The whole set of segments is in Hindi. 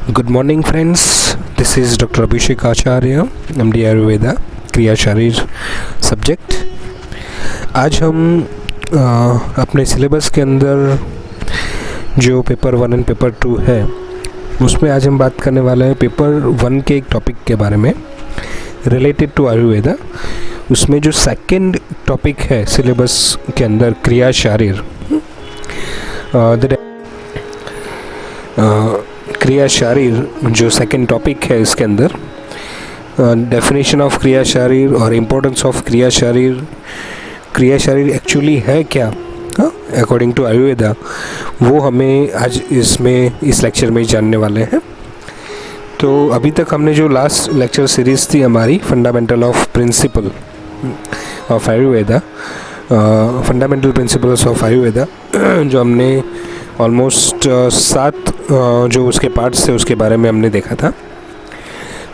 Good morning, friends. This is Dr. Abhishek Acharya, MD Ayurveda, क्रिया शरीर सब्जेक्ट। आज हम अपने सिलेबस के अंदर जो पेपर 1 एंड पेपर 2 है उसमें आज हम बात करने वाले हैं पेपर 1 के एक टॉपिक के बारे में रिलेटेड टू आयुर्वेदा। उसमें जो सेकंड टॉपिक है सिलेबस के अंदर क्रिया शरीर, क्रिया शरीर जो सेकंड टॉपिक है इसके अंदर डेफिनेशन ऑफ क्रिया शरीर और इम्पोर्टेंस ऑफ क्रिया शरीर एक्चुअली है क्या अकॉर्डिंग टू आयुर्वेदा, वो हमें आज इस लेक्चर में जानने वाले हैं। तो अभी तक हमने जो लास्ट लेक्चर सीरीज़ थी हमारी fundamental of principle of Ayurveda, fundamental principles of Ayurveda, जो हमने ऑलमोस्ट 7 जो उसके पार्ट्स थे उसके बारे में हमने देखा था।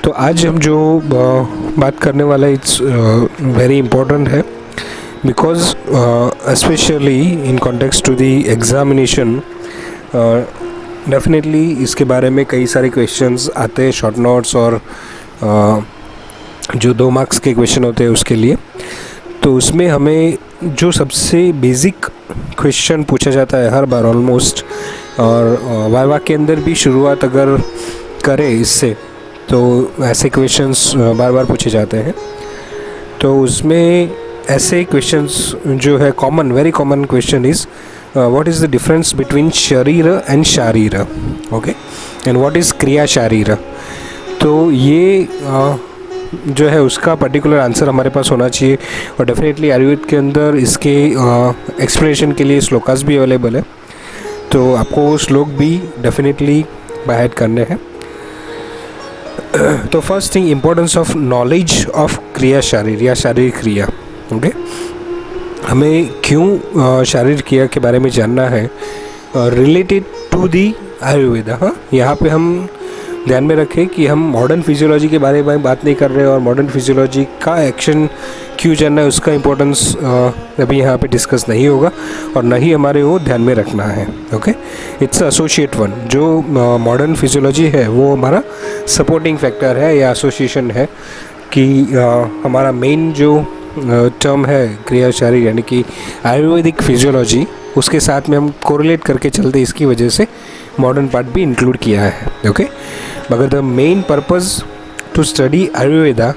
तो आज हम जो बात करने वाला इट्स वेरी इम्पोर्टेंट है because specially in context to the examination definitely इसके बारे में कई सारे क्वेश्चंस आते हैं, शॉर्ट नोट्स और जो 2 मार्क्स के क्वेश्चन होते हैं उसके लिए। तो उसमें हमें जो सबसे बेसिक क्वेश्चन पूछा जाता है हर बार ऑलमोस्ट, और वाइवा के अंदर भी शुरुआत अगर करें इससे तो ऐसे क्वेश्चंस बार बार पूछे जाते हैं। तो उसमें ऐसे क्वेश्चंस जो है common, very common question is what is the difference between sharir and shaarir, okay, and what is kriya shaarir. तो ये जो है उसका पर्टिकुलर आंसर हमारे पास होना चाहिए, और डेफिनेटली आयुर्वेद के अंदर इसके एक्सप्लेनेशन के लिए श्लोकास भी अवेलेबल है, तो आपको वो श्लोक भी डेफिनेटली बाय हार्ट करने हैं। तो first thing, importance of knowledge of क्रिया शरीर या शारीरिक क्रिया, ओके। हमें क्यों शारीरिक क्रिया के बारे में जानना है रिलेटेड टू दी आयुर्वेदा। हाँ, यहाँ पे हम ध्यान में रखें कि हम मॉडर्न फिजियोलॉजी के बारे में बात नहीं कर रहे हैं, और मॉडर्न फिजियोलॉजी का एक्शन क्यों जानना है उसका इम्पोर्टेंस अभी यहाँ पे डिस्कस नहीं होगा, और न ही हमारे वो ध्यान में रखना है, ओके। It's associate one. जो मॉडर्न फिजियोलॉजी है वो हमारा सपोर्टिंग फैक्टर है या एसोसिएशन है कि हमारा मेन जो टर्म है क्रिया शरीर यानी कि आयुर्वेदिक फिजियोलॉजी, उसके साथ में हम कोरिलेट करके चलते, इसकी वजह से मॉडर्न पार्ट भी इंक्लूड किया है, ओके। मगर the main purpose to study Ayurveda,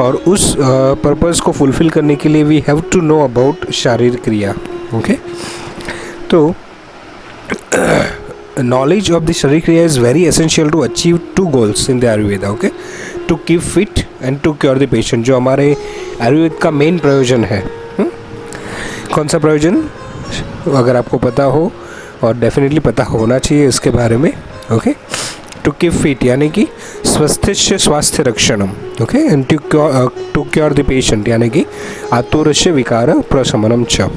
और उस पर्पज़ को फुलफ़िल करने के लिए we have to know about sharirik kriya, okay. तो knowledge of the शारीरिक क्रिया is very essential to achieve 2 goals in the Ayurveda, okay, to keep fit and to cure the patient। जो हमारे आयुर्वेद का मेन प्रयोजन है, कौन सा प्रयोजन अगर आपको पता हो, और डेफिनेटली पता होना चाहिए इसके बारे में, ओके। टू कीप फिट यानी कि स्वस्थस्य स्वास्थ्य रक्षणम, okay, and to cure the patient यानी कि आतुरस्य विकार प्रशमनम च।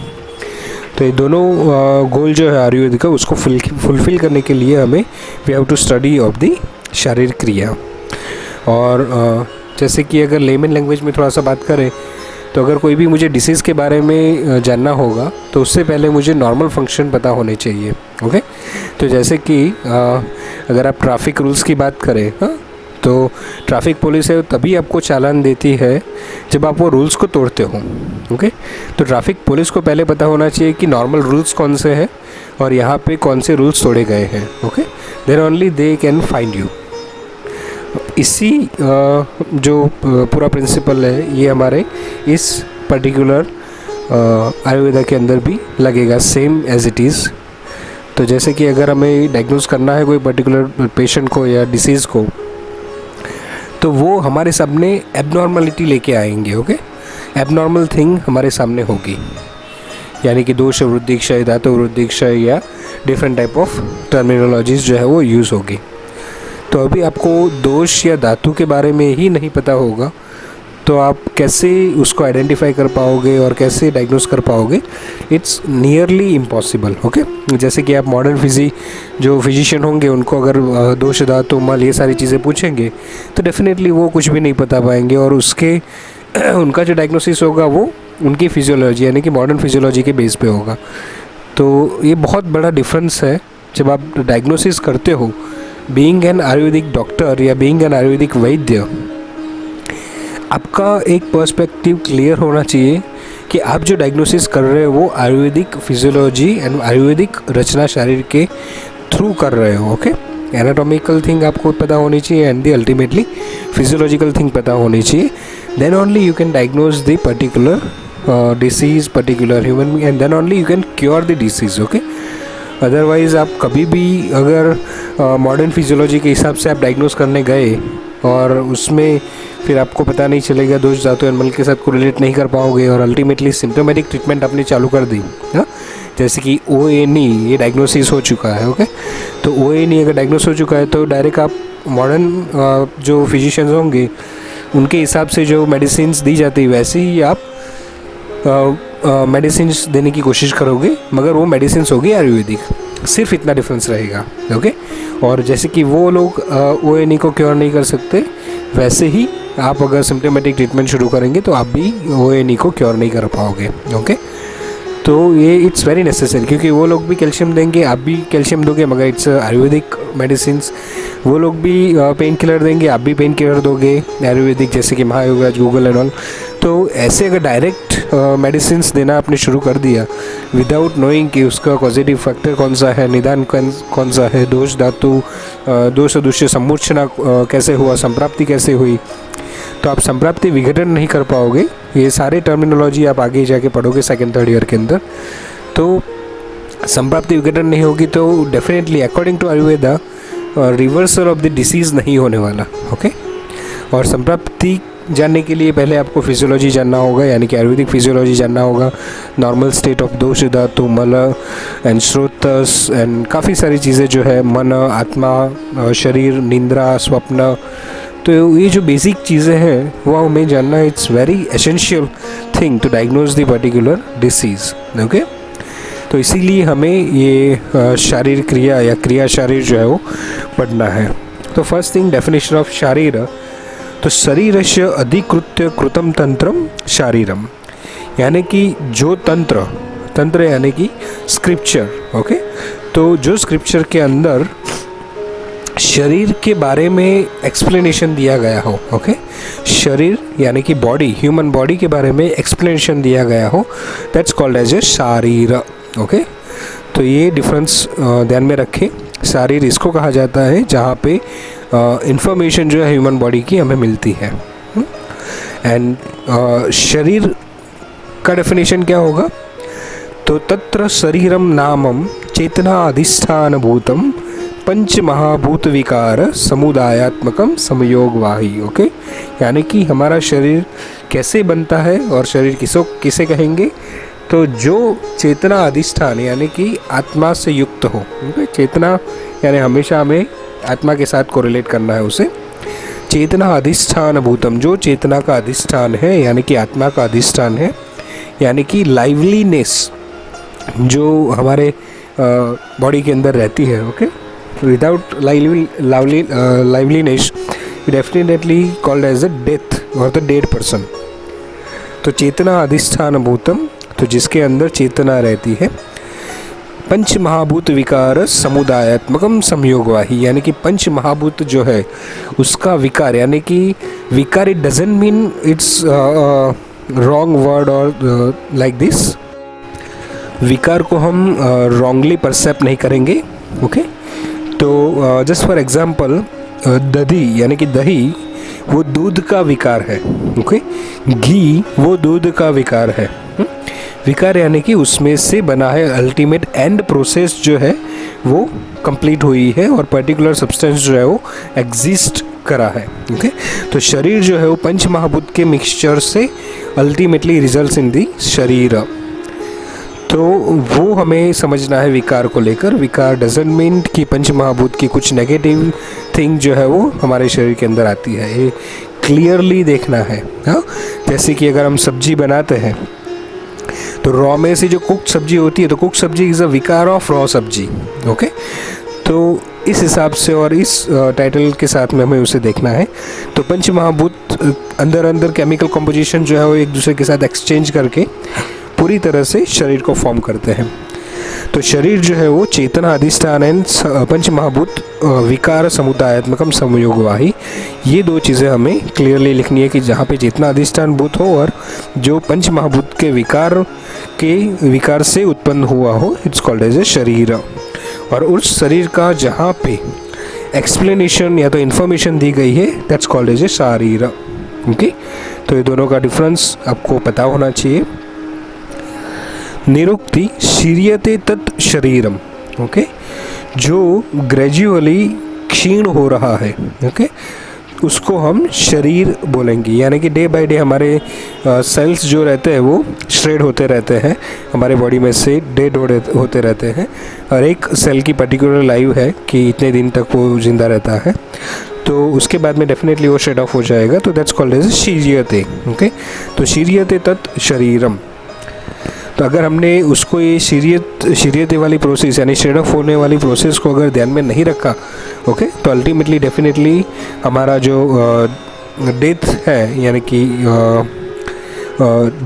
तो ये दोनों गोल जो है आयुर्वेद का उसको फुलफिल करने के लिए हमें we have to study of the sharirik kriya. और जैसे कि अगर लेमन लैंग्वेज में थोड़ा सा बात करें तो अगर कोई भी मुझे डिसीज़ के बारे में जानना होगा तो उससे पहले मुझे नॉर्मल फंक्शन पता होने चाहिए, ओके। तो जैसे कि अगर आप ट्रैफिक रूल्स की बात करें, हाँ, तो ट्रैफिक पुलिस है तभी आपको चालान देती है जब आप वो रूल्स को तोड़ते हो, ओके। तो ट्रैफिक पुलिस को पहले पता होना चाहिए कि नॉर्मल रूल्स कौन से हैं और यहाँ पे कौन से रूल्स तोड़े गए हैं, okay, then only they can find you. इसी जो पूरा प्रिंसिपल है ये हमारे इस पर्टिकुलर आयुर्वेदा के अंदर भी लगेगा, सेम एज इट इज़। तो जैसे कि अगर हमें डायग्नोज करना है कोई पर्टिकुलर पेशेंट को या डिसीज़ को, तो वो हमारे सामने एबनॉर्मलिटी लेके आएंगे, ओके। एबनॉर्मल थिंग हमारे सामने होगी, यानी कि दोष वृद्धि क्षय, धातु वृद्धि क्षय या डिफरेंट टाइप ऑफ टर्मिनोलॉजीज जो है वो यूज़ होगी। तो अभी आपको दोष या धातु के बारे में ही नहीं पता होगा तो आप कैसे उसको आइडेंटिफाई कर पाओगे और कैसे डायग्नोस कर पाओगे, इट्स नियरली इम्पॉसिबल, ओके। जैसे कि आप मॉडर्न जो फिजिशियन होंगे उनको अगर दोष धातु मल ये सारी चीज़ें पूछेंगे तो डेफिनेटली वो कुछ भी नहीं बता पाएंगे, और उसके उनका जो डायग्नोसिस होगा वो उनकी फिजियोलॉजी यानी कि मॉडर्न फिजियोलॉजी के बेस पे होगा। तो ये बहुत बड़ा डिफरेंस है जब आप डायग्नोसिस करते हो बीइंग एन आयुर्वेदिक डॉक्टर या बीइंग एन आयुर्वेदिक वैद्य, आपका एक पर्सपेक्टिव क्लियर होना चाहिए कि आप जो डायग्नोसिस कर रहे हो वो आयुर्वेदिक फिजियोलॉजी एंड आयुर्वेदिक रचना शरीर के थ्रू कर रहे हो। ओके, एनाटॉमिकल थिंग आपको पता होनी चाहिए and the ultimately physiological thing पता होनी चाहिए। Then only you can diagnose the particular disease, particular human being, and then only you can cure the disease. Okay, otherwise आप कभी भी अगर मॉडर्न फिजियोलॉजी के हिसाब से आप डायग्नोज करने गए और उसमें फिर आपको पता नहीं चलेगा, दोष धातु एनिमल के साथ कोरिलेट नहीं कर पाओगे और अल्टीमेटली सिम्टोमेटिक ट्रीटमेंट आपने चालू कर दी, हाँ, जैसे कि OA-NE ये डायग्नोसिस हो चुका है। ओके, तो OA-NE अगर डायग्नोस हो चुका है तो डायरेक्ट आप मॉडर्न जो फिजिशियंस होंगे उनके हिसाब से जो मेडिसिन्स दी जाती है वैसे ही आप मेडिसिन्स देने की कोशिश करोगे, मगर वो मेडिसिन्स होगी आयुर्वेदिक, सिर्फ इतना डिफरेंस रहेगा। ओके, और जैसे कि वो लोग OA-NE को क्योर नहीं कर सकते, वैसे ही आप अगर सिम्टोमेटिक ट्रीटमेंट शुरू करेंगे तो आप भी OA-NE को क्योर नहीं कर पाओगे। ओके, तो ये इट्स वेरी नेसेसरी, क्योंकि वो लोग भी कैल्शियम देंगे, आप भी कैल्शियम दोगे, मगर इट्स आयुर्वेदिक मेडिसिन्स। वो लोग भी पेन किलर देंगे, आप भी पेन किलर दोगे आयुर्वेदिक, जैसे कि महायोगराज, गूगल एंड ऑल। तो ऐसे अगर डायरेक्ट मेडिसिन्स देना आपने शुरू कर दिया विदाउट नोइंग कि उसका पॉजिटिव फैक्टर कौन सा है, निदान कौन सा है, दोष धातु, दोष सदृश्य सम्मूर्छना कैसे हुआ, संप्राप्ति कैसे हुई, तो आप संप्राप्ति विघटन नहीं कर पाओगे। ये सारे टर्मिनोलॉजी आप आगे जाके पढ़ोगे सेकेंड थर्ड ईयर के अंदर। तो संप्राप्ति विघटन नहीं होगी तो definitely according to Ayurveda reversal of the disease नहीं होने वाला। ओके, और संप्राप्ति जानने के लिए पहले आपको फिजियोलॉजी जानना होगा, यानी कि आयुर्वेदिक फिजियोलॉजी जानना होगा, नॉर्मल स्टेट ऑफ दोष धातु, मल एंड स्रोतस एंड काफ़ी सारी चीज़ें जो है, मन, आत्मा, शरीर, निंद्रा, स्वप्न। तो ये जो बेसिक चीज़ें हैं वो हमें जानना, it's very essential thing to diagnose the particular disease. Okay, तो इसीलिए हमें ये शारीर क्रिया या क्रिया शारीर जो है वो पढ़ना है। तो फर्स्ट थिंग, डेफिनेशन ऑफ शारीर, तो शरीरस्य अधिकृत्य कृतम तंत्रम शारीरम, यानी कि जो तंत्र यानी कि स्क्रिप्चर। ओके, तो जो स्क्रिप्चर के अंदर शरीर के बारे में एक्सप्लेनेशन दिया गया हो। ओके, शरीर यानी कि बॉडी, ह्यूमन बॉडी के बारे में एक्सप्लेनेशन दिया गया हो, that's called as a shaarir. Okay, तो ये डिफरेंस ध्यान में रखें। शारीर इसको कहा जाता है जहाँ पे इंफॉर्मेशन जो है ह्यूमन बॉडी की हमें मिलती है। एंड शरीर का डेफिनेशन क्या होगा, तो तत्र शरीरम नामम चेतना अधिष्ठान भूतम पंच महाभूत विकार समुदायात्मकम समयोगवाही। ओके, यानी कि हमारा शरीर कैसे बनता है और शरीर किसे कहेंगे, तो जो चेतना अधिष्ठान यानी कि आत्मा से युक्त हो। ओके, चेतना यानी हमेशा हमें आत्मा के साथ कोरिलेट करना है उसे। चेतना अधिष्ठान भूतम, जो चेतना का अधिष्ठान है यानी कि आत्मा का अधिष्ठान है, यानी कि लाइवलीनेस जो हमारे बॉडी के अंदर रहती है। Okay, without liveliness definitely called as a death और द डेड पर्सन। तो चेतना अधिष्ठान भूतम, तो जिसके अंदर चेतना रहती है। पंच महाभूत विकार समुदायात्मकम संयोगवाही, यानी कि पंच महाभूत जो है उसका विकार, यानी कि विकार it doesn't mean it's wrong word और लाइक दिस। विकार को हम रॉन्गली परसेप्ट नहीं करेंगे। ओके, तो जस्ट फॉर एग्जांपल दही यानी कि दही वो दूध का विकार है। ओके, घी वो दूध का विकार है। विकार यानी कि उसमें से बना है, अल्टीमेट एंड प्रोसेस जो है वो कंप्लीट हुई है और पर्टिकुलर सब्सटेंस जो है वो एग्जिस्ट करा है। ओके, तो शरीर जो है वो पंच महाभूत के मिक्सचर से अल्टीमेटली रिजल्ट्स इन दी शरीर। तो वो हमें समझना है विकार को लेकर। विकार डजंट मीन कि पंच महाभूत की कुछ नेगेटिव थिंग जो है वो हमारे शरीर के अंदर आती है, ये क्लियरली देखना है। हाँ, जैसे कि अगर हम सब्जी बनाते हैं तो रॉ में से जो कुक सब्जी होती है, तो कुक सब्जी इज़ अ विकार ऑफ रॉ सब्जी। ओके, तो इस हिसाब से और इस टाइटल के साथ में हमें उसे देखना है। तो पंच महाभूत अंदर केमिकल कंपोजिशन जो है वो एक दूसरे के साथ एक्सचेंज करके पूरी तरह से शरीर को फॉर्म करते हैं। तो शरीर जो है वो चेतना अधिष्ठान एंड पंच महाभूत विकार समुदायात्मकम संयोगवाही, ये दो चीज़ें हमें क्लियरली लिखनी है कि जहाँ पे चेतना अधिष्ठान भूत हो और जो पंच महाभूत के विकार से उत्पन्न हुआ हो, इट्स कॉल्ड एज ए शरीर। और उस शरीर का जहाँ पे एक्सप्लेनेशन या तो इन्फॉर्मेशन दी गई है, that's called as a shaarir. Okay, तो ये दोनों का डिफरेंस आपको पता होना चाहिए। निरुक्ति शीर्यते तत् शरीरम, ओके, जो ग्रेजुअली क्षीण हो रहा है, ओके, उसको हम शरीर बोलेंगे। यानी कि डे बाय डे हमारे सेल्स जो रहते हैं वो श्रेड होते रहते हैं, हमारे बॉडी में से डेड होते रहते हैं, और एक सेल की पर्टिकुलर लाइफ है कि इतने दिन तक वो जिंदा रहता है, तो उसके बाद में डेफिनेटली वो शेड ऑफ हो जाएगा। तो दैट्स कॉल्ड एज शीर्यते। ओके, तो शीर्यते तत् शरीरम। तो अगर हमने उसको ये शीर्यते वाली प्रोसेस यानी शेड ऑफ होने वाली प्रोसेस को अगर ध्यान में नहीं रखा, ओके, तो अल्टीमेटली डेफिनेटली हमारा जो डेथ है यानी कि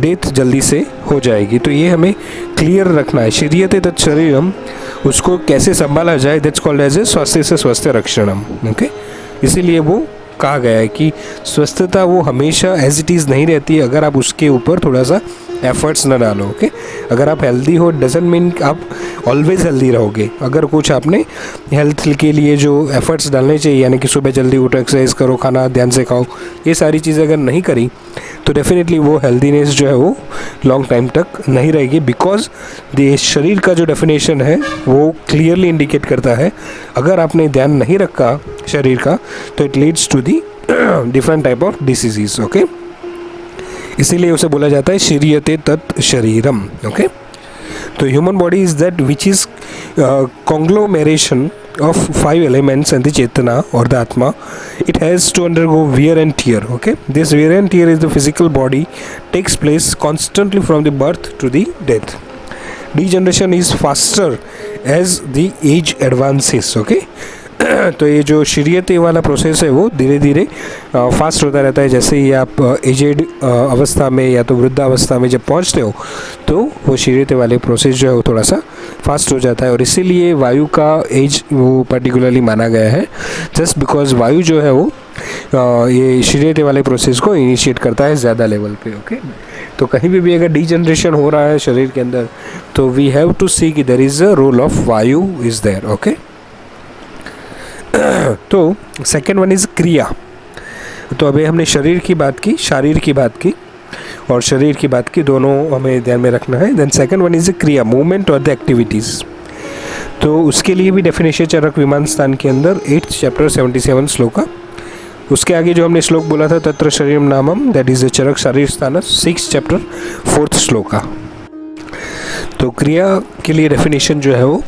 डेथ जल्दी से हो जाएगी। तो ये हमें क्लियर रखना है। शीर्यते तत् शरीरम, उसको कैसे संभाला जाए, दैट्स कॉल्ड एज ए स्वास्थ्य से स्वास्थ्य रक्षणम। ओके, इसीलिए वो कहा गया है कि स्वस्थता वो हमेशा एज इट इज़ नहीं रहती अगर आप उसके ऊपर थोड़ा सा एफर्ट्स न डालो। ओके, अगर आप हेल्दी हो डजंट मीन आप ऑलवेज हेल्दी रहोगे। अगर कुछ आपने हेल्थ के लिए जो एफर्ट्स डालने चाहिए, यानी कि सुबह जल्दी उठो, एक्सरसाइज करो, खाना ध्यान से खाओ, ये सारी चीज़ें अगर नहीं करी तो डेफिनेटली वो हेल्दीनेस जो है वो लॉन्ग टाइम तक नहीं रहेगी। बिकॉज द शरीर का जो डेफिनेशन है वो क्लियरली इंडिकेट करता है, अगर आपने ध्यान नहीं रखा शरीर का तो it leads to the different type of diseases. Okay, इसीलिए उसे बोला जाता है शीर्यते तत् शरीरम। ओके, तो human body is that which is conglomeration of 5 elements and the chetana or the atma. It has to undergo wear and tear. Okay, this wear and tear is the physical body takes place constantly from the birth to the death. Degeneration is faster as the age advances. Okay, तो ये जो शीर्यते वाला प्रोसेस है वो धीरे धीरे फास्ट होता रहता है। जैसे ही आप एजेड अवस्था में या तो वृद्धावस्था में जब पहुंचते हो तो वो शीर्यते वाले प्रोसेस जो है वो थोड़ा सा फास्ट हो जाता है। और इसीलिए वायु का एज वो पर्टिकुलरली माना गया है, जस्ट बिकॉज वायु जो है वो ये शीर्यते वाले प्रोसेस को इनिशिएट करता है ज़्यादा लेवल पे। ओके, तो कहीं भी अगर डीजनरेशन हो रहा है शरीर के अंदर तो वी हैव टू सी कि there is a role of vayu is there. Okay, तो सेकेंड वन इज़ क्रिया। तो अभी हमने शरीर की बात की, शारीर की बात की और शरीर की बात की, दोनों हमें ध्यान में रखना है। देन सेकेंड वन इज़ क्रिया, मूवमेंट और द एक्टिविटीज़। तो उसके लिए भी डेफिनेशन चरक विमान स्थान के अंदर 8th चैप्टर 77 श्लोका। उसके आगे जो हमने श्लोक बोला था तत्र शरीरम नामम, दैट इज़ द चरक शरीर स्थान 6th चैप्टर 4th श्लोका। तो क्रिया के लिए डेफिनेशन जो है वो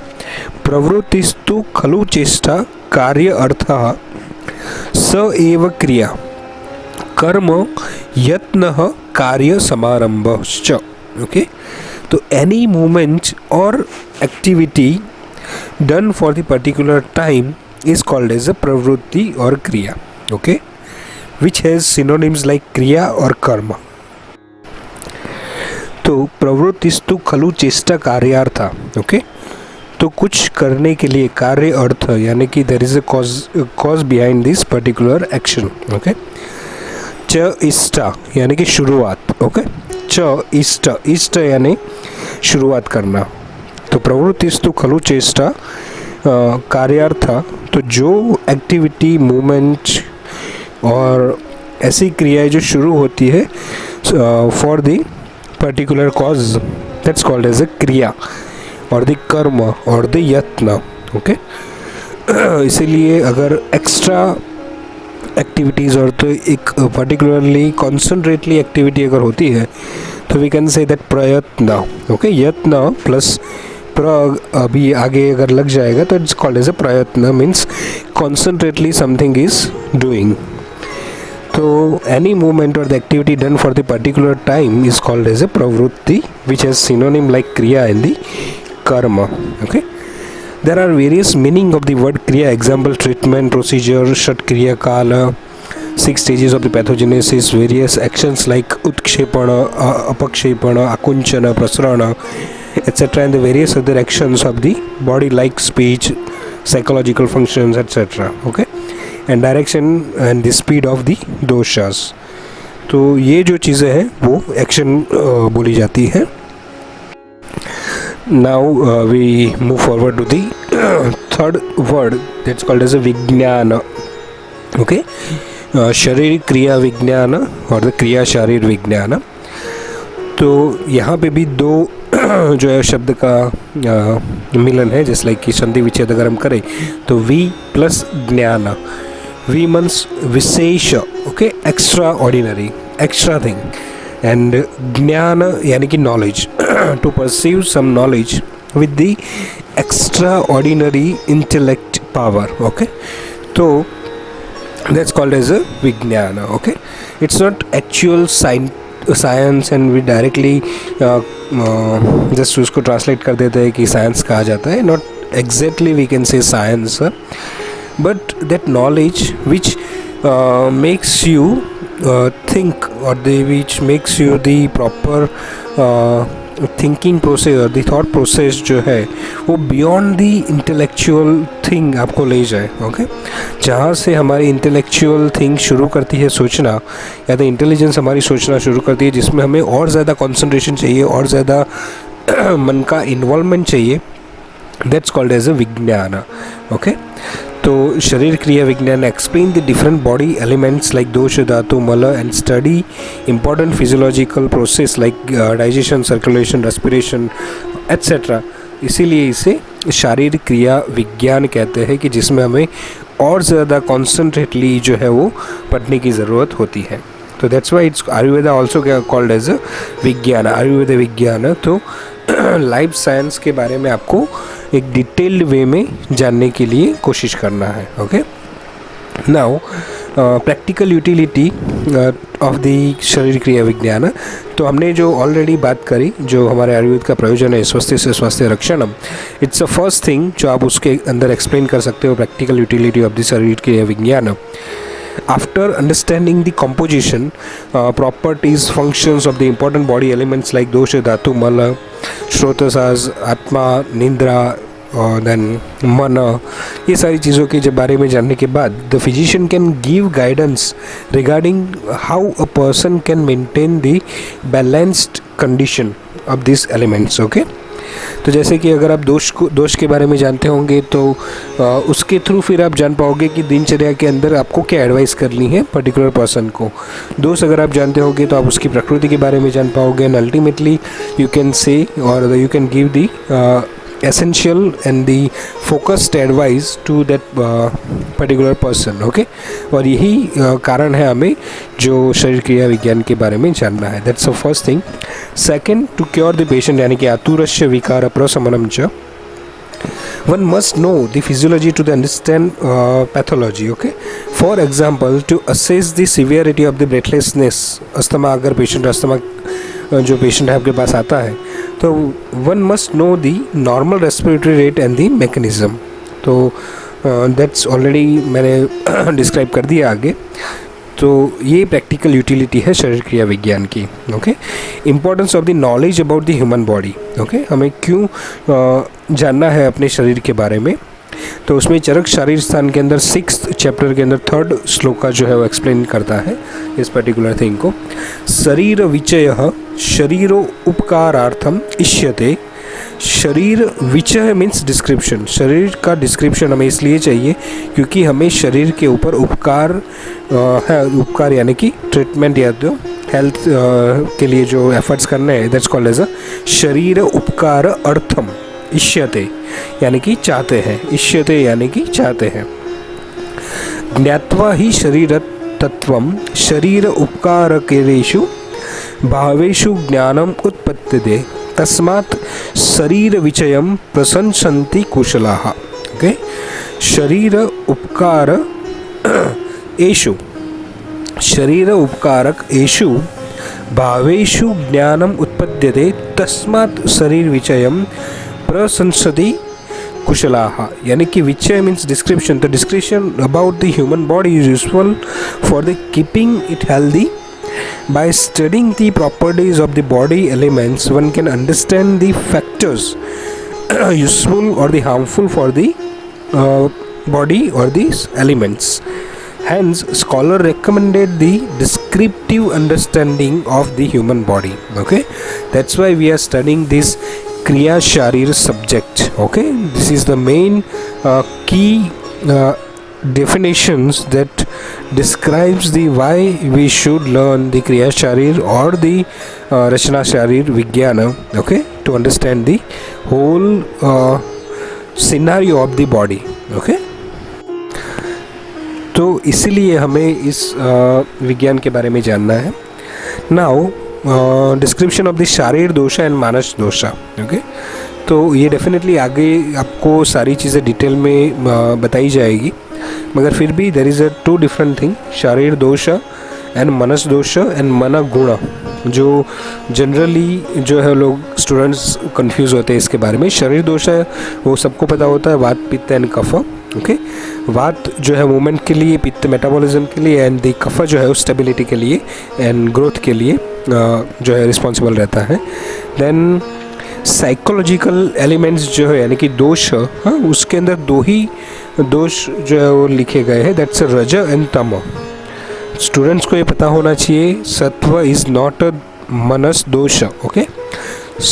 प्रवृत्तिस्तु खलु चेष्टा कार्य अर्थ स एव क्रिया कर्म यत्न कार्य समारंभश्च। ओके, तो एनी मूवमेंट और activity done for the particular time is called as a pravritti और kriya. Okay, which has synonyms like kriya और कर्म। तो प्रवृत्तिस्तु खलु चेष्टा कार्यार्थ। ओके, तो कुछ करने के लिए कार्य अर्थ यानी कि there is a cause behind this particular action. Okay, च इष्टा यानी कि शुरुआत। ओके, च इष्ट यानी शुरुआत करना। तो प्रवृत्तिस्तु खलु चेष्टा कार्यार्थ, तो जो एक्टिविटी मूवमेंट और ऐसी क्रियाएं जो शुरू होती है for the particular cause, that's called as a kriya और द कर्म और द यत्न। ओके, इसीलिए अगर एक्स्ट्रा एक्टिविटीज़ और तो एक पर्टिकुलरली कॉन्सेंट्रेटली एक्टिविटी अगर होती है तो वी कैन से दैट प्रयत्न। ओके, यत्न प्लस अभी आगे अगर लग जाएगा तो इट्स कॉल्ड एज अ प्रयत्न, मीन्स कॉन्सेंट्रेटली समथिंग इज डूइंग। तो any movement or the activity done for the particular time is called as a pravrutti, which has synonym like kriya and the karma. Okay, there are various meaning of the word kriya. Example: treatment, procedure, shat kriya kala, 6 stages of the pathogenesis, various actions like utkshepana, apakshepana, akunchana, prasarana, etc., and the various other actions of the body like speech, psychological functions, etc. Okay, and direction and the speed of the doshas. तो ये जो चीज़ें हैं वो एक्शन बोली जाती है. Now we move forward to the third word that's called as a विज्ञान. Okay, शरीर क्रिया विज्ञान और द क्रिया शरीर विज्ञान. तो यहाँ पे भी दो जो है शब्द का मिलन है, जैसे लाइक कि संधि विच्छेद अगर हम करें तो वी प्लस ज्ञान. वी means vishesh, okay, extraordinary, extra thing, and gyan यानी कि knowledge, to perceive some knowledge with the extraordinary intellect power. Okay, तो that's called as a vijnana. Okay, it's not actual science and we directly just उसको translate कर देते हैं कि science कहा जाता है. Not exactly we can say science, but that knowledge which makes you think, or which makes you the proper thinking process और दी थॉट प्रोसेस जो है वो बियॉन्ड दी इंटेलेक्चुअल थिंग आपको ले जाए. ओके, जहाँ से हमारी इंटेलेक्चुअल थिंग शुरू करती है सोचना, या तो इंटेलिजेंस हमारी सोचना शुरू करती है, जिसमें हमें और ज़्यादा कंसंट्रेशन चाहिए, और ज़्यादा मन का इन्वॉल्वमेंट चाहिए. दैट्स कॉल्ड एज अ विज्ञान. ओके, तो शरीर क्रिया विज्ञान explain the different body elements like दोष धातु मल and study important physiological process like digestion, circulation, respiration, etcetera. इसीलिए इसे शारीरिक क्रिया विज्ञान कहते हैं कि जिसमें हमें और ज़्यादा कॉन्सेंट्रेटली जो है वो पढ़ने की ज़रूरत होती है. तो that's why it's Ayurveda also called as a vigyan, Ayurveda विज्ञान. तो लाइफ साइंस के बारे में आपको एक डिटेल्ड वे में जानने के लिए कोशिश करना है. Okay, now practical utility of the शरीर क्रिया विज्ञान. तो हमने जो ऑलरेडी बात करी, जो हमारे आयुर्वेद का प्रयोजन है स्वस्थ से स्वास्थ्य रक्षणम, इट्स अ फर्स्ट थिंग जो आप उसके अंदर एक्सप्लेन कर सकते हो, प्रैक्टिकल यूटिलिटी ऑफ द शरीर क्रिया विज्ञान. After understanding the composition, properties, functions of the important body elements like dosha, dhatu, mala, shrotasas, atma, nindra, then mana, ये सारी चीज़ों के जब बारे में जानने के बाद the physician can give guidance regarding how a person can maintain the balanced condition of these elements. Okay, तो जैसे कि अगर आप दोष के बारे में जानते होंगे तो उसके थ्रू फिर आप जान पाओगे कि दिनचर्या के अंदर आपको क्या एडवाइस करनी है पर्टिकुलर पर्सन को. दोष अगर आप जानते होंगे तो आप उसकी प्रकृति के बारे में जान पाओगे, and ultimately you can say और you can give the essential and the focused advice to that particular person. Okay, और यही कारण है हमें जो शरीर क्रिया विज्ञान के बारे में जानना है. That's the first thing. Second, to cure the patient यानी कि आतुरस्य विकार प्रशमनम च, one must know the physiology to understand pathology. Okay, for example, to assess the severity of the breathlessness, asthma, अगर पेशेंट अस्थमा जो पेशेंट है आपके पास आता है तो one must know the normal respiratory rate and the mechanism. तो दैट्स ऑलरेडी मैंने डिस्क्राइब कर दिया आगे. तो ये प्रैक्टिकल यूटिलिटी है शरीर क्रिया विज्ञान की. Okay, importance of the knowledge about the human body. Okay, हमें क्यों जानना है अपने शरीर के बारे में, तो उसमें चरक शारीर स्थान के अंदर 6th चैप्टर के अंदर 3rd श्लोक का जो है वो एक्सप्लेन करता है इस पर्टिकुलर थिंग को. शरीर विचय शरीरो उपकारार्थम इष्यते. शरीर विचय मीन्स डिस्क्रिप्शन. शरीर का डिस्क्रिप्शन हमें इसलिए चाहिए क्योंकि हमें शरीर के ऊपर उपकार है, उपकार यानी कि ट्रीटमेंट या तो हेल्थ के लिए जो एफर्ट्स करने हैं, दैट्स कॉल्ड एज अ शरीर उपकार अर्थम. इष्यते यानी कि चाहते हैं, इष्यते यानी कि चाहते हैं. ज्ञात्वा ही शरीर तत्वम शरीर उपकारकेषु भावेषु ज्ञानम उत्पद्यते तस्मात् शरीर विचयम प्रशंसन्ति कुशलाः. ओके, शरीर उपकार एषु, शरीर उपकारक एषु भावेषु ज्ञानम उत्पद्यते तस्मात् शरीर विचयम प्रशंसति कुशलाः. यानी कि vichay means description. The description about the human body is useful for the keeping it healthy By studying the properties of the body elements, one can understand the factors useful or the harmful for the body or these elements. Hence, scholar recommended the descriptive understanding of the human body. Okay, that's why we are studying this Kriya Sharir subject. Okay, this is the main key definitions that describes the why we should learn the Kriya Sharir or the Rachana Sharir Vigyana. Okay, to understand the whole scenario of the body. Okay, तो इसीलिए हमें इस विज्ञान के बारे में जानना है. Now description of the shaarir dosha and मानस दोषा. ओके, तो ये डेफिनेटली आगे आपको सारी चीज़ें डिटेल में बताई जाएगी, मगर फिर भी there is a two different thing, shaarir dosha and मनस दोषा एंड मन गुण, जो जनरली जो है लोग स्टूडेंट्स कंफ्यूज होते हैं इसके बारे में. शरीर दोष है वो सबको पता होता है, वात पित्त एंड कफ. ओके, वात जो है मूवमेंट के लिए, पित्त मेटाबॉलिज्म के लिए एंड दी कफ जो है वो स्टेबिलिटी के लिए एंड ग्रोथ के लिए जो है रिस्पॉन्सिबल रहता है. देन साइकोलॉजिकल एलिमेंट्स जो है यानी कि दोष, हाँ, उसके अंदर दो ही दोष जो है वो लिखे गए हैं, दैट्स रज एंड तम. स्टूडेंट्स को ये पता होना चाहिए सत्व इज़ नॉट अ मनस दोष. ओके,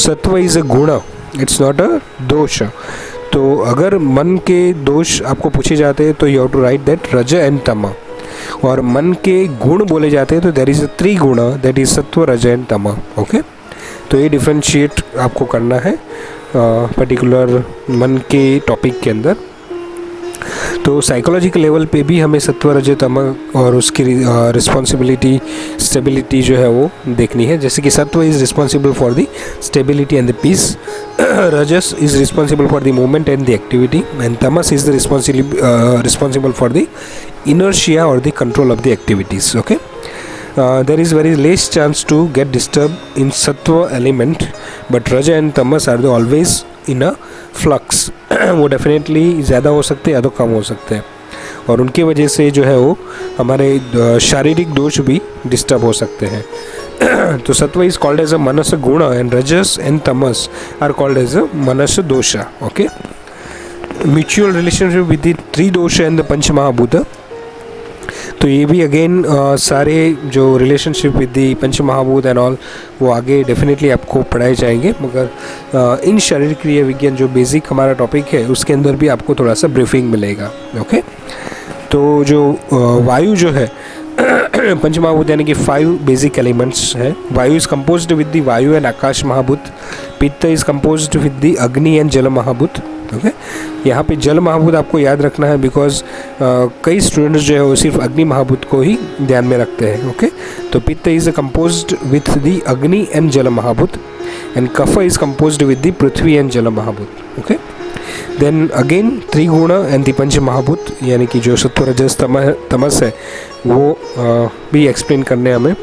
सत्व इज़ अ गुण, इट्स नॉट अ दोष. तो अगर मन के दोष आपको पूछे जाते हैं तो you have to write that raj and tam, और मन के गुण बोले जाते हैं तो देयर इज़ अ त्रिगुण, दैट इज़ सत्व रज एंड तम. ओके, तो ये डिफ्रेंशिएट आपको करना है पर्टिकुलर मन के टॉपिक के अंदर. तो साइकोलॉजिकल लेवल पे भी हमें सत्व रज तम और उसकी रिस्पॉन्सिबिलिटी स्टेबिलिटी जो है वो देखनी है. जैसे कि sattva is responsible for the stability and the peace, rajas is responsible for the movement and the activity, and tamas is the responsible for the inertia or the control of the activities. Okay, there is very less chance to get disturbed in sattva element, but raja and tamas are always in a flux. वो डेफिनेटली ज़्यादा हो सकते हैं या तो कम हो सकते हैं, और उनकी वजह से जो है वो हमारे शारीरिक दोष भी डिस्टर्ब हो सकते हैं. तो सत्व इज कॉल्ड एज अ मनस गुण एंड रजस and Tamas are called as a manas dosha. Okay, mutual relationship with the tridosha and the panch mahabhoot. तो ये भी अगेन सारे जो रिलेशनशिप विद दी पंच महाभूत एंड ऑल वो आगे डेफिनेटली आपको पढ़ाए जाएंगे, मगर इन शरीर क्रिया विज्ञान जो बेसिक हमारा टॉपिक है उसके अंदर भी आपको थोड़ा सा ब्रीफिंग मिलेगा. ओके, तो जो वायु जो है पंच महाभूत यानी कि 5 बेसिक एलिमेंट्स है. वायु इज़ कंपोज्ड विद द वायु एंड आकाश महाभूत. पित्त is composed with the agni and jal mahabhoot. Okay, यहाँ पे जल महाभूत आपको याद रखना है बिकॉज कई स्टूडेंट्स जो है वो सिर्फ अग्नि महाभूत को ही ध्यान में रखते हैं. ओके, तो pitta is composed with the agni and jal mahabhoot, and kapha is composed with the prithvi and jal mahabhoot. Okay, then again triguna and the panch mahabhoot यानी कि जो सत्व रजस तमस है वो भी एक्सप्लेन करने हमें.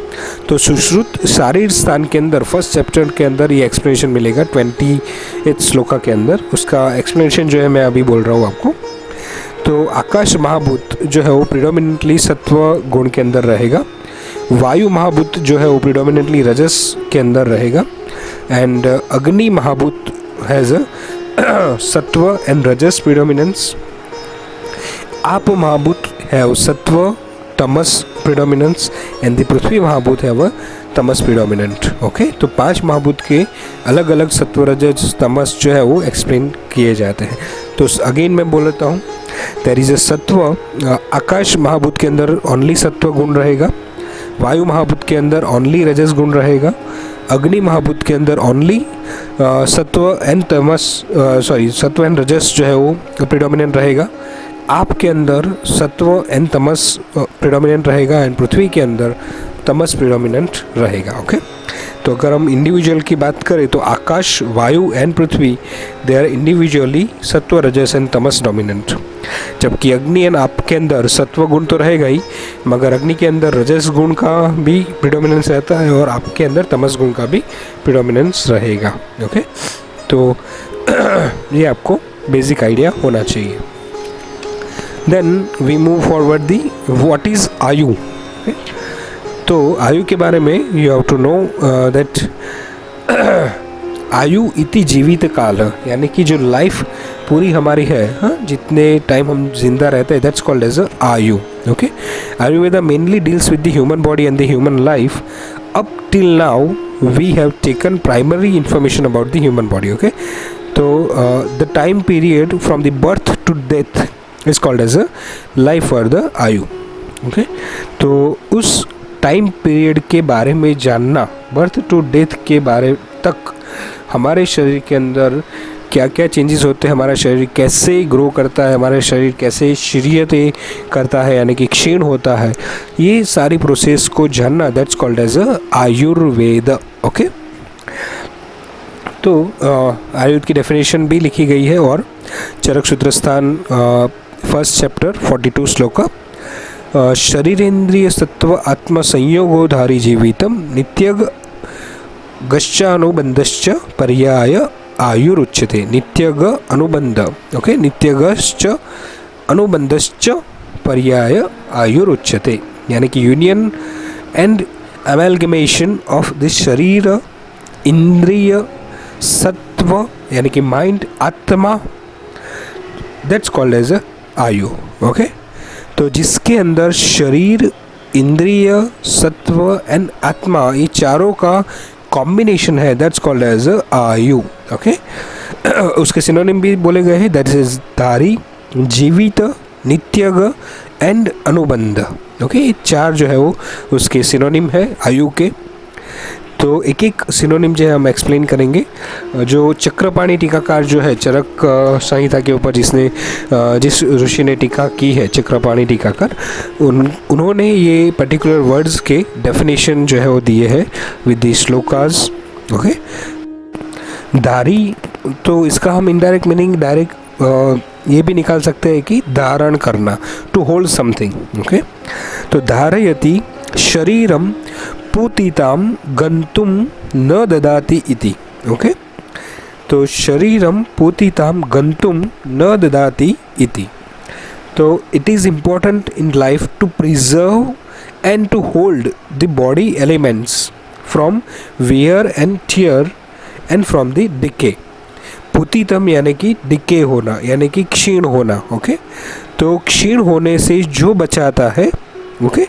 तो सुश्रुत शारीर स्थान के अंदर फर्स्ट चैप्टर के अंदर ये एक्सप्लेनेशन मिलेगा 28 श्लोका के अंदर. उसका एक्सप्लेनेशन जो है मैं अभी बोल रहा हूँ आपको. तो आकाश महाभूत जो है वो प्रिडोमिनेंटली सत्व गुण के अंदर रहेगा. वायु महाभूत जो है वो प्रिडोमिनेंटली रजस के अंदर रहेगा, एंड अग्नि महाभूत हैज़ अ सत्व एंड रजस प्रिडोमिनेंस. आप महाभूत है वो सत्व तमस प्रिडोमिनेंस, एंड द पृथ्वी महाभूत है वह तमस प्रिडोमिनेंट. ओके, तो 5 महाभूत के अलग अलग सत्व रजस तमस जो है वो एक्सप्लेन किए जाते हैं. तो अगेन मैं बोल लेता हूँ, देयर इज़ अ सत्व. आकाश महाभूत के अंदर ओनली सत्व गुण रहेगा. वायु महाभूत के अंदर ओनली रजस गुण रहेगा. अग्नि महाभूत के अंदर ओनली सत्व एंड रजस जो है वो प्रिडोमिनेंट रहेगा. आपके अंदर सत्व एंड तमस प्रिडोमिनेंट रहेगा, एंड पृथ्वी के अंदर तमस प्रिडोमिनेंट रहेगा. ओके, तो अगर हम इंडिविजुअल की बात करें तो akash, vayu and prithvi they are individually sattva rajas and Tamas dominant. जबकि अग्नि एंड आपके अंदर सत्व गुण तो रहेगा ही, मगर अग्नि के अंदर रजस गुण का भी प्रिडोमिनेंस रहता है और आपके अंदर तमस गुण का भी प्रिडोमिनेंस रहेगा. ओके, तो ये आपको बेसिक आइडिया होना चाहिए. Then we move forward the what is आयु. तो आयु के बारे में you have to know that आयु इति जीवित काल, यानी कि जो लाइफ पूरी हमारी है, हाँ, जितने टाइम हम जिंदा रहते हैं, that's called as ayu. Okay, Ayurveda mainly deals with the human body and the human life. Up till now we have taken primary information about the human body. Okay, तो the time period from the birth to death is called as a life और द आयु. ओके, तो उस टाइम पीरियड के बारे में जानना, बर्थ टू डेथ के बारे तक हमारे शरीर के अंदर क्या क्या चेंजेस होते हैं, हमारा शरीर कैसे ग्रो करता है, हमारा शरीर कैसे क्षीयते करता है यानी कि क्षीण होता है, ये सारी प्रोसेस को जानना, that's called as a Ayurveda. Okay, तो आयुर्वेद की डेफिनेशन भी लिखी गई है और चरक सूत्रस्थान फर्स्ट चैप्टर 42 श्लोक. शरीरेन्द्रिय सत्व आत्म संयोगोधारी जीवितम नित्यग गश्चानुबंधश्च पर्याय आयुरुच्यते. नित्यग अनुबंध. ओके, नित्यगश्च अनुबंधश्च पर्याय आयुरुच्यते, यानी कि union and amalgamation of this शरीर इंद्रिय सत्व यानी कि माइंड आत्मा, that's called as ayu. Okay, तो जिसके अंदर शरीर, इंद्रिय, सत्व एंड आत्मा, ये चारों का कॉम्बिनेशन है, that's called as ayu. Okay, उसके सिनोनिम भी बोले गए हैं, दैट इज धारी, जीवित, नित्यग एंड अनुबंध. ओके, ये चार जो है वो उसके सिनोनिम है आयु के. तो एक एक सिनोनिम जो है हम एक्सप्लेन करेंगे. जो चक्रपाणी टीकाकार जो है चरक संहिता के ऊपर जिस ऋषि ने टीका की है, चक्रपाणी टीकाकार, उन्होंने ये पर्टिकुलर वर्ड्स के डेफिनेशन जो है वो दिए हैं विद द श्लोकास. ओके, धारी, तो इसका हम इनडायरेक्ट मीनिंग डायरेक्ट ये भी निकाल सकते हैं कि धारण करना, टू होल्ड समथिंग. ओके, तो धारयति शरीरम पूतिताम गंतुम न ददाति इति. ओके, तो शरीरम पूतिताम गंतुम न ददाति इति. तो it is important in life to preserve and to hold the body elements from wear and tear and from the decay. पूतितम यानी कि डिके होना, यानी कि क्षीण होना. ओके, तो क्षीण होने से जो बचाता है, ओके,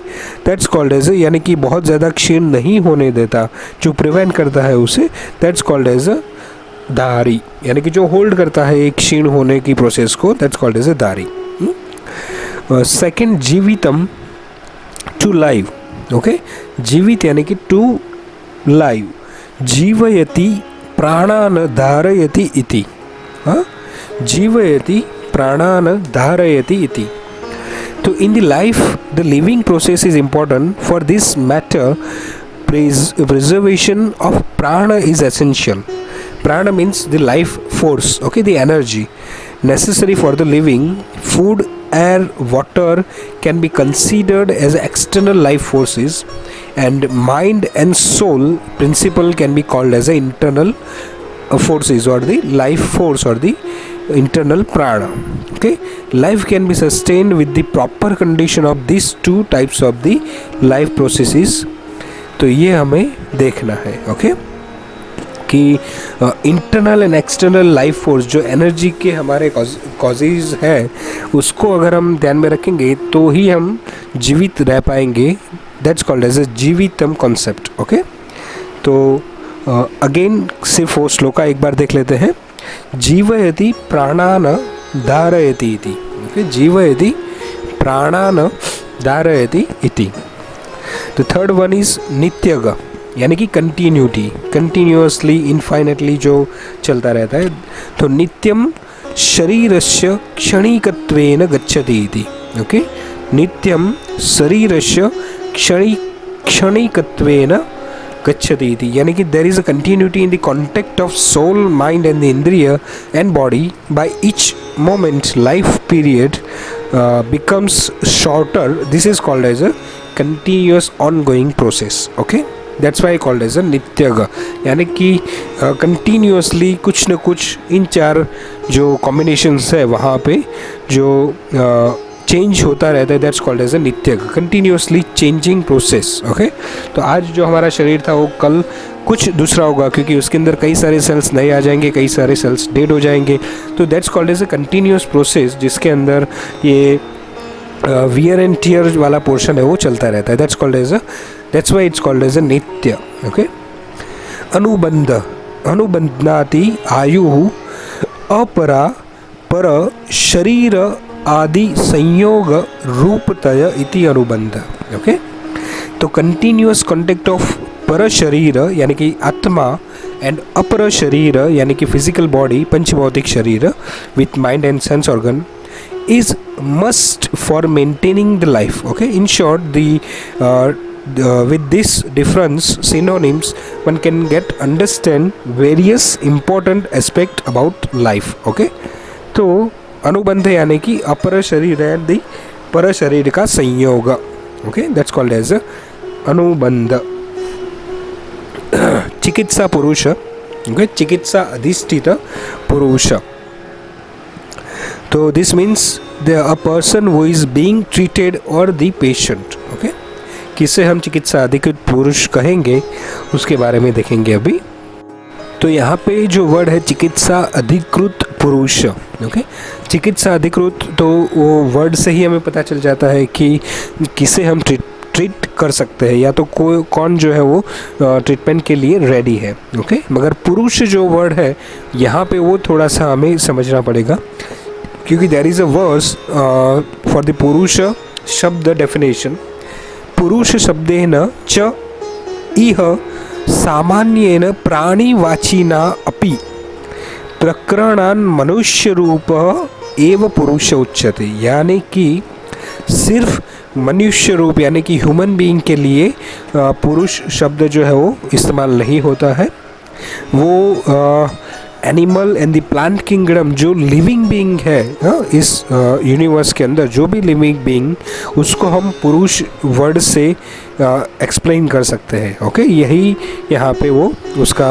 दैट्स कॉल्ड एज, यानी कि बहुत ज़्यादा क्षीण नहीं होने देता, जो प्रिवेंट करता है उसे, दैट्स कॉल्ड एज धारी, यानी कि जो होल्ड करता है एक क्षीण होने की प्रोसेस को, that's called as dhari. Second, jivitam, to live. Okay, जीवित यानी कि टू लाइव. जीवयति प्राणान धारयति इति. जीवयति प्राणान धारयति इति. So in the life, the living process is important. For this matter, preservation of prana is essential. Prana means the life force, okay, the energy necessary for the living. Food, air, water can be considered as external life forces, and mind and soul principle can be called as internal forces, or the life force, or the internal prana. Okay, life can be sustained with the proper condition of these two types of the life processes. तो ये हमें देखना है. ओके, कि internal and external life force, जो एनर्जी के हमारे कॉजेज हैं, उसको अगर हम ध्यान में रखेंगे तो ही हम जीवित रह पाएंगे. That's called as a jivitam concept. Okay, तो अगेन सिर्फ वो श्लोका एक बार देख लेते हैं. जीवयति प्राणान धारयति इति. ओके, जीवयति प्राणान धारयति इति. द थर्ड वन इज नित्यग, यानी कि कंटिन्यूटी, कंटिन्यूअसली, इनफाइनेटली जो चलता रहता है. तो नित्यम शरीरस्य क्षणिकत्वेन गच्छति इति. ओके, नित्यम शरीरस्य क्षणिकत्वेन गच्छति इति, यानी कि there is a continuity in the contact of soul, mind and the indriya and body. By each moment life period becomes shorter. This is called as a continuous ongoing process. Okay, that's why called as a नित्यग, यानी कि कंटिन्यूसली कुछ न कुछ इन चार जो कॉम्बिनेशंस है वहाँ पे जो चेंज होता रहता है, दैट्स कॉल्ड एज अ नित्य, कंटिन्यूसली चेंजिंग प्रोसेस। ओके, तो आज जो हमारा शरीर था वो कल कुछ दूसरा होगा, क्योंकि उसके अंदर कई सारे सेल्स नए आ जाएंगे, कई सारे सेल्स डेड हो जाएंगे। तो that's called as a continuous process, जिसके अंदर ये वियर एंड टियर वाला पोर्शन है वो चलता रहता है। That's why it's called as a nitya. Okay, अनुबंध, अनुबंधनाति आयु अपरा पर शरीर आदि संयोग रूपतय इति अनुबंध। ओके, तो कंटिन्यूअस कॉन्टेक्ट ऑफ पर शरीर यानी कि आत्मा एंड अपर शरीर यानी कि फिजिकल बॉडी, पंचभौतिक शरीर with mind and sense organ is must for maintaining the life. Okay, in short, with this difference synonyms one can get understand various important aspect about life. Okay, तो अनुबंध यानी कि अपर शरीर एंड दी पर शरीर का संयोग। ओके, दैट्स कॉल्ड एज अनुबंध। चिकित्सा पुरुष, ओके, चिकित्सा अधिष्ठित पुरुष, तो this means a person who is being treated और द पेशेंट। ओके, किसे हम चिकित्सा अधिकृत पुरुष कहेंगे उसके बारे में देखेंगे अभी। तो यहाँ पे जो वर्ड है चिकित्सा अधिकृत पुरुष। ओके, चिकित्सा अधिकृत, तो वो वर्ड से ही हमें पता चल जाता है कि किसे हम ट्रीट कर सकते हैं, या तो कौन जो है वो ट्रीटमेंट के लिए रेडी है। ओके, मगर पुरुष जो वर्ड है यहाँ पे वो थोड़ा सा हमें समझना पड़ेगा, क्योंकि there is a verse for the purush शब्द डेफिनेशन। पुरुष शब्देन च इह सामान्येन प्राणिवाचिना अपि प्रकरणान् मनुष्य रूप एव पुरुष उच्यते, यानी कि सिर्फ मनुष्य रूप यानी कि ह्यूमन बीइंग के लिए पुरुष शब्द जो है वो इस्तेमाल नहीं होता है। वो animal and the plant kingdom जो लिविंग बीइंग है इस यूनिवर्स के अंदर, जो भी लिविंग बीइंग, उसको हम पुरुष वर्ड से एक्सप्लेन कर सकते हैं। ओके, यही यहाँ पे वो उसका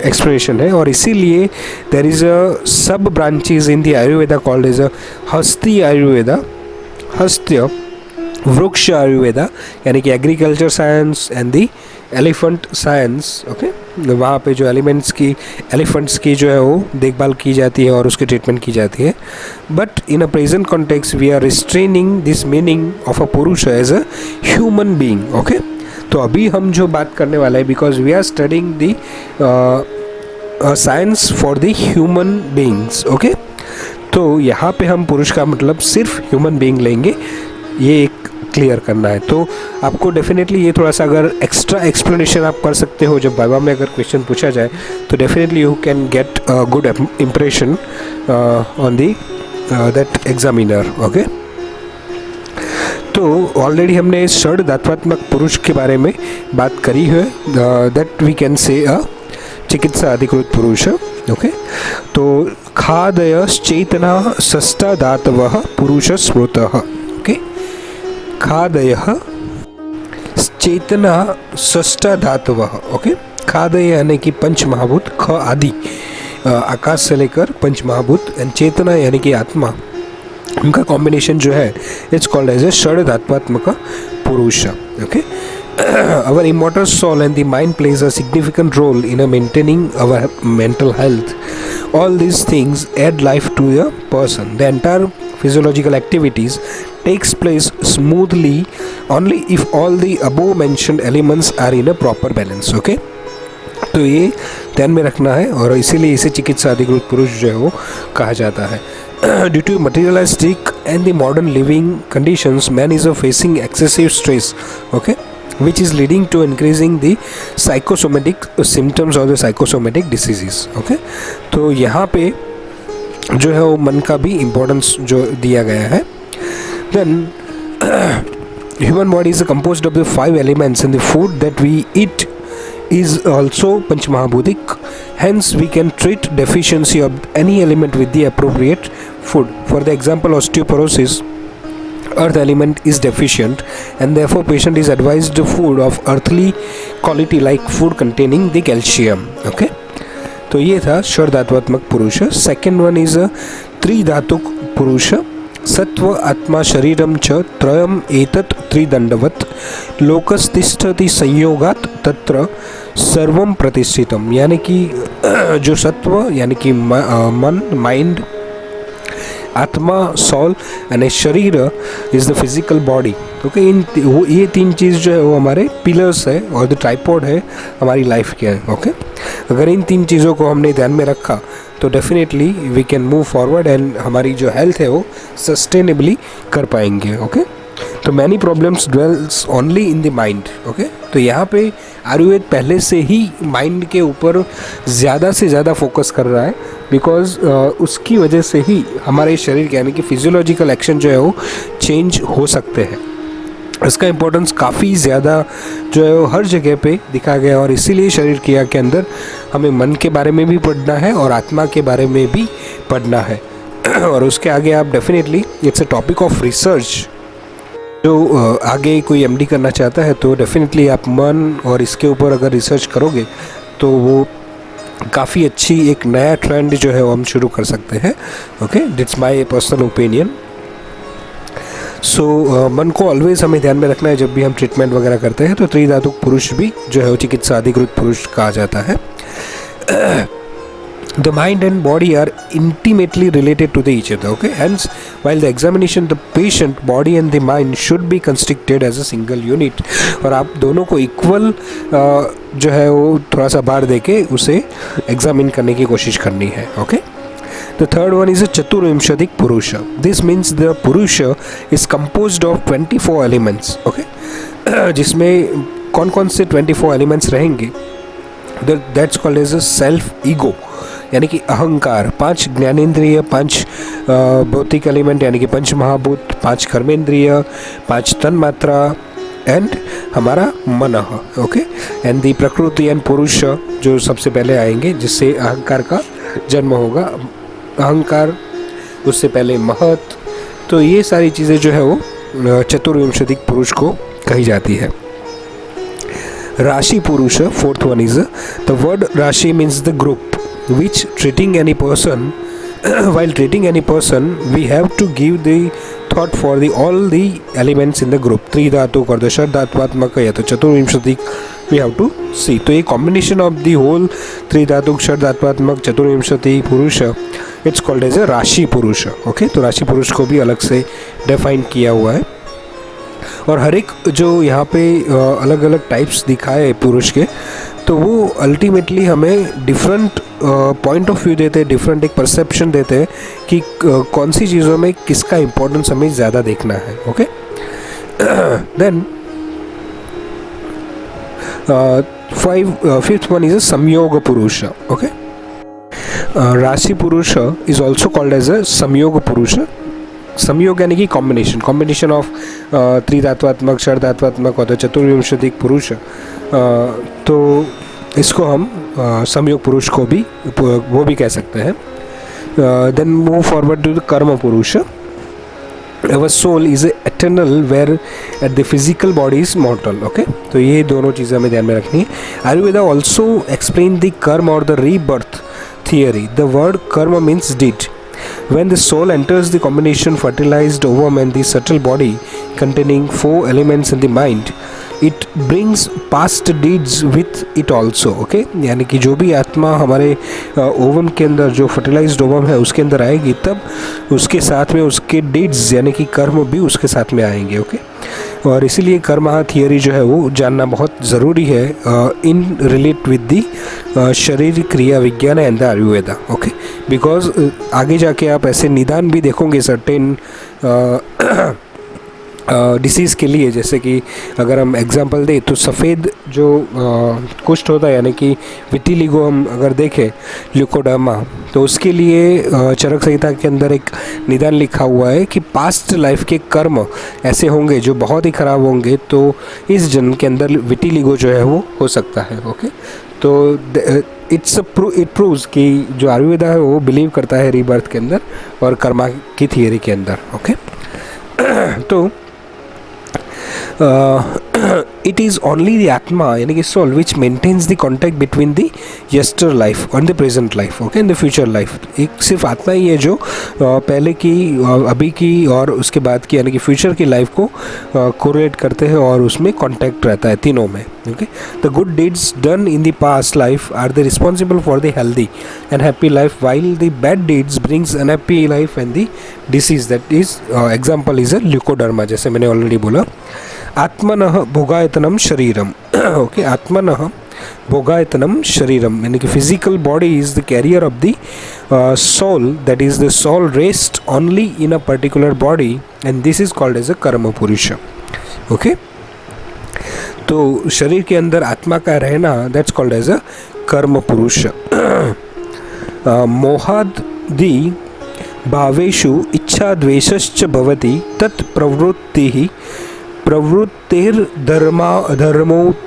एक्सप्लेनेशन है। और इसीलिए there is a sub branches in the Ayurveda called as a hasti Ayurveda, hastya vriksha Ayurveda, यानी कि agriculture science and the elephant science. Okay, वहाँ पे जो एलिफेंट्स की जो है वो देखभाल की जाती है और उसकी ट्रीटमेंट की जाती है। But in a present context we are restraining this meaning of a purusha as a human being. Okay, तो अभी हम जो बात करने वाला है, because we are studying the science for the human beings. Okay, तो यहाँ पे हम पुरुष का मतलब सिर्फ ह्यूमन बीइंग लेंगे, ये एक क्लियर करना है। तो आपको डेफिनेटली ये थोड़ा सा अगर एक्स्ट्रा एक्सप्लेनेशन आप कर सकते हो जब वाइवा में अगर क्वेश्चन पूछा जाए, तो definitely you can get a good impression on the that examiner. Okay, तो ऑलरेडी हमने षड धात्वात्मक पुरुष के बारे में बात करी है, दैट वी कैन से अ चिकित्सा अधिकृत पुरुष। ओके, तो खादयश्चेतना षष्ठा धातवः पुरुष स्मृतः। ओके, खादयः चेतना षष्ठ धातवः। ओके, खादय यानी कि पंच महाभूत, ख आदि आकाश से लेकर पंच महाभूत, एंड चेतना यानी कि आत्मा, उनका कॉम्बिनेशन जो है इट्स कॉल्ड एज ए षड धात्वात्मक पुरुष। Okay, our immortal soul and the mind plays a significant role in maintaining our mental health. All these things add life to a person. The entire physiological activities takes place smoothly only if all the above mentioned elements are in a proper balance. Okay, तो ये ध्यान में रखना है, और इसीलिए इसे चिकित्सा अधिकृत पुरुष जो है वो कहा जाता है। Due to materialistic and the modern living conditions, man is facing excessive stress. Okay, which is leading to increasing the psychosomatic symptoms or the psychosomatic diseases. Okay, तो यहाँ पे जो है वो मन का भी इम्पोर्टेंस जो दिया गया है। Then human body is composed of the 5 elements, and the food that we eat is also Panchmahabhutik. Hence we can treat deficiency of any element with the appropriate food. For the example, osteoporosis, earth element is deficient, and therefore patient is advised food of earthly quality like food containing the calcium. Okay, तो ये था षड धात्वात्मक पुरुष। सेकेंड वन इज त्रिधातुक पुरुष, सत्व आत्मा शरीरम च त्रयम एतत् त्रिदंडवत् लोकस्तिष्ठति संयोगात् तत्र सर्वम प्रतिष्ठितम। यानी कि जो सत्व यानी कि मन, माइंड, आत्मा, सोल एंड शरीर is the physical body. Okay, ये तीन चीज़ जो है वो हमारे पिलर्स है और द ट्राइपॉड है हमारी लाइफ के। ओके, अगर इन तीन चीज़ों को हमने ध्यान में रखा तो definitely we can move forward and हमारी जो हेल्थ है वो सस्टेनेबली कर पाएंगे। ओके, तो many problems dwells only in the mind. Okay, तो यहाँ पे आयुर्वेद पहले से ही माइंड के ऊपर ज़्यादा से ज़्यादा फोकस कर रहा है, बिकॉज उसकी वजह से ही हमारे शरीर के यानी कि फिजियोलॉजिकल एक्शन जो है वो चेंज हो सकते हैं। इसका इम्पोर्टेंस काफ़ी ज़्यादा जो है वो हर जगह पे दिखा गया और इसीलिए शरीर क्रिया के अंदर हमें मन के बारे में भी पढ़ना है और आत्मा के बारे में भी पढ़ना है। और उसके आगे आप definitely it's a topic of research. जो आगे कोई एमडी करना चाहता है तो डेफिनेटली आप मन और इसके ऊपर अगर रिसर्च करोगे तो वो काफ़ी अच्छी एक नया ट्रेंड जो है वो हम शुरू कर सकते हैं। Okay, that's my personal opinion. So मन को ऑलवेज हमें ध्यान में रखना है जब भी हम ट्रीटमेंट वगैरह करते हैं। तो त्रिधातुक पुरुष भी जो है वो चिकित्सा अधिकृत पुरुष कहा जाता है। The mind and body are intimately related to each other. Okay, hence while the examination the patient body and the mind should be constituted as a single unit। और आप दोनों को इक्वल जो है वो थोड़ा सा भार देके उसे एग्जामिन करने की कोशिश करनी है। Okay, The third one is a Chaturvimshatik Purusha. This means the Purusha is composed of 24 elements. Okay, जिसमें कौन कौन से 24 elements रहेंगे? That's called as a self ego, यानी कि अहंकार, 5 ज्ञानेंद्रिय, 5 भौतिक एलिमेंट यानी कि पंच महाभूत, 5 कर्मेंद्रिय, 5 तन्मात्रा एंड हमारा मन। ओके, एंड दी प्रकृति एंड पुरुष जो सबसे पहले आएंगे, जिससे अहंकार का जन्म होगा। अहंकार, उससे पहले महत। तो ये सारी चीज़ें जो है वो चतुर्विंशतिक पुरुष को कही जाती है। राशि पुरुष, fourth one is the word rashi means the group which treating any person while treating any person we have to give the thought for the all the elements in the group। त्रिधातुक और षड्धात्वात्मक या तो चतुर्विंशतिक we have to see। तो ये combination of the whole त्रिधातुक षड्धात्वात्मक चतुर्विंशति पुरुष इट्स कॉल्ड एज ए राशि पुरुष। ओके, तो राशि पुरुष को भी अलग से डिफाइन किया हुआ है और हर एक जो यहाँ पे अलग अलग टाइप्स दिखाए पुरुष के, तो वो अल्टीमेटली हमें डिफरेंट पॉइंट ऑफ व्यू देते हैं, डिफरेंट एक परसेप्शन देते हैं कि कौन सी चीज़ों में किसका इम्पोर्टेंस हमें ज़्यादा देखना है। Okay, then fifth one is a sanyog purush. Okay, rashi purush is also called as a sanyog purush. संयोग यानी कि कॉम्बिनेशन ऑफ त्रिधात्वात्मक, षड्धात्वात्मक और चतुर्विंशतिक पुरुष। तो इसको हम संयोग पुरुष को भी वो भी कह सकते हैं। Then move forward to the karma purush. Our soul is eternal where at the physical body is mortal। Okay, तो ये दोनों चीज़ें हमें ध्यान में रखनी है। आयुर्वेदा ऑल्सो एक्सप्लेन द कर्म और the rebirth theory। The word karma means deed। When the soul enters the combination fertilized ovum and the subtle body containing 4 elements in the mind, it brings past deeds with it also। okay? यानी कि जो भी आत्मा हमारे ओवम के अंदर, जो फर्टिलाइज्ड ओवम है उसके अंदर आएगी, तब उसके साथ में उसके डीड्स यानी कि कर्म भी उसके साथ में आएंगे। ओके, और इसीलिए कर्मा थियोरी जो है वो जानना बहुत ज़रूरी है इन रिलेट विद दी शरीर क्रिया विज्ञान and the Ayurveda. Okay, because आगे जाके आप ऐसे निदान भी देखोगे सर्टेन डिसीज़ के लिए। जैसे कि अगर हम एग्जांपल दें तो सफ़ेद जो कुष्ठ होता है यानी कि विटिलिगो हम अगर देखें, ल्यूकोडर्मा, तो उसके लिए चरक संहिता के अंदर एक निदान लिखा हुआ है कि पास्ट लाइफ के कर्म ऐसे होंगे जो बहुत ही ख़राब होंगे, तो इस जन्म के अंदर विटिलिगो जो है वो हो सकता है। ओके, तो इट प्रूव्स कि जो आयुर्वेदा है वो बिलीव करता है रीबर्थ के अंदर और कर्मा की थियरी के अंदर। ओके, तो it is only the atma यानी कि soul which maintains the contact between the yester life और the present life, okay, in the future life. एक सिर्फ आत्मा ही है जो पहले की, अभी की और उसके बाद की यानी कि फ्यूचर की लाइफ को कोरिलेट करते हैं और उसमें कॉन्टैक्ट रहता है तीनों में, okay. The good deeds done in the past life are the responsible for the healthy and happy life, while the bad deeds brings unhappy life and the disease, that is example is a leucoderma, जैसे मैंने ऑलरेडी बोला। आत्मनः भोगायतनम शरीरम, ओके, आत्मनः भोगायतनम शरीरम यानी कि physical body is the carrier of the soul, that is the soul rest only in a particular body and this is called as a karma purush, okay. तो शरीर के अंदर आत्मा का रहना that's called as a karma पुरुष। मोहादि भावेषु इच्छा द्वेषश्च भवति तत् प्रवृत्तिः प्रवृत्तिर्धर्मो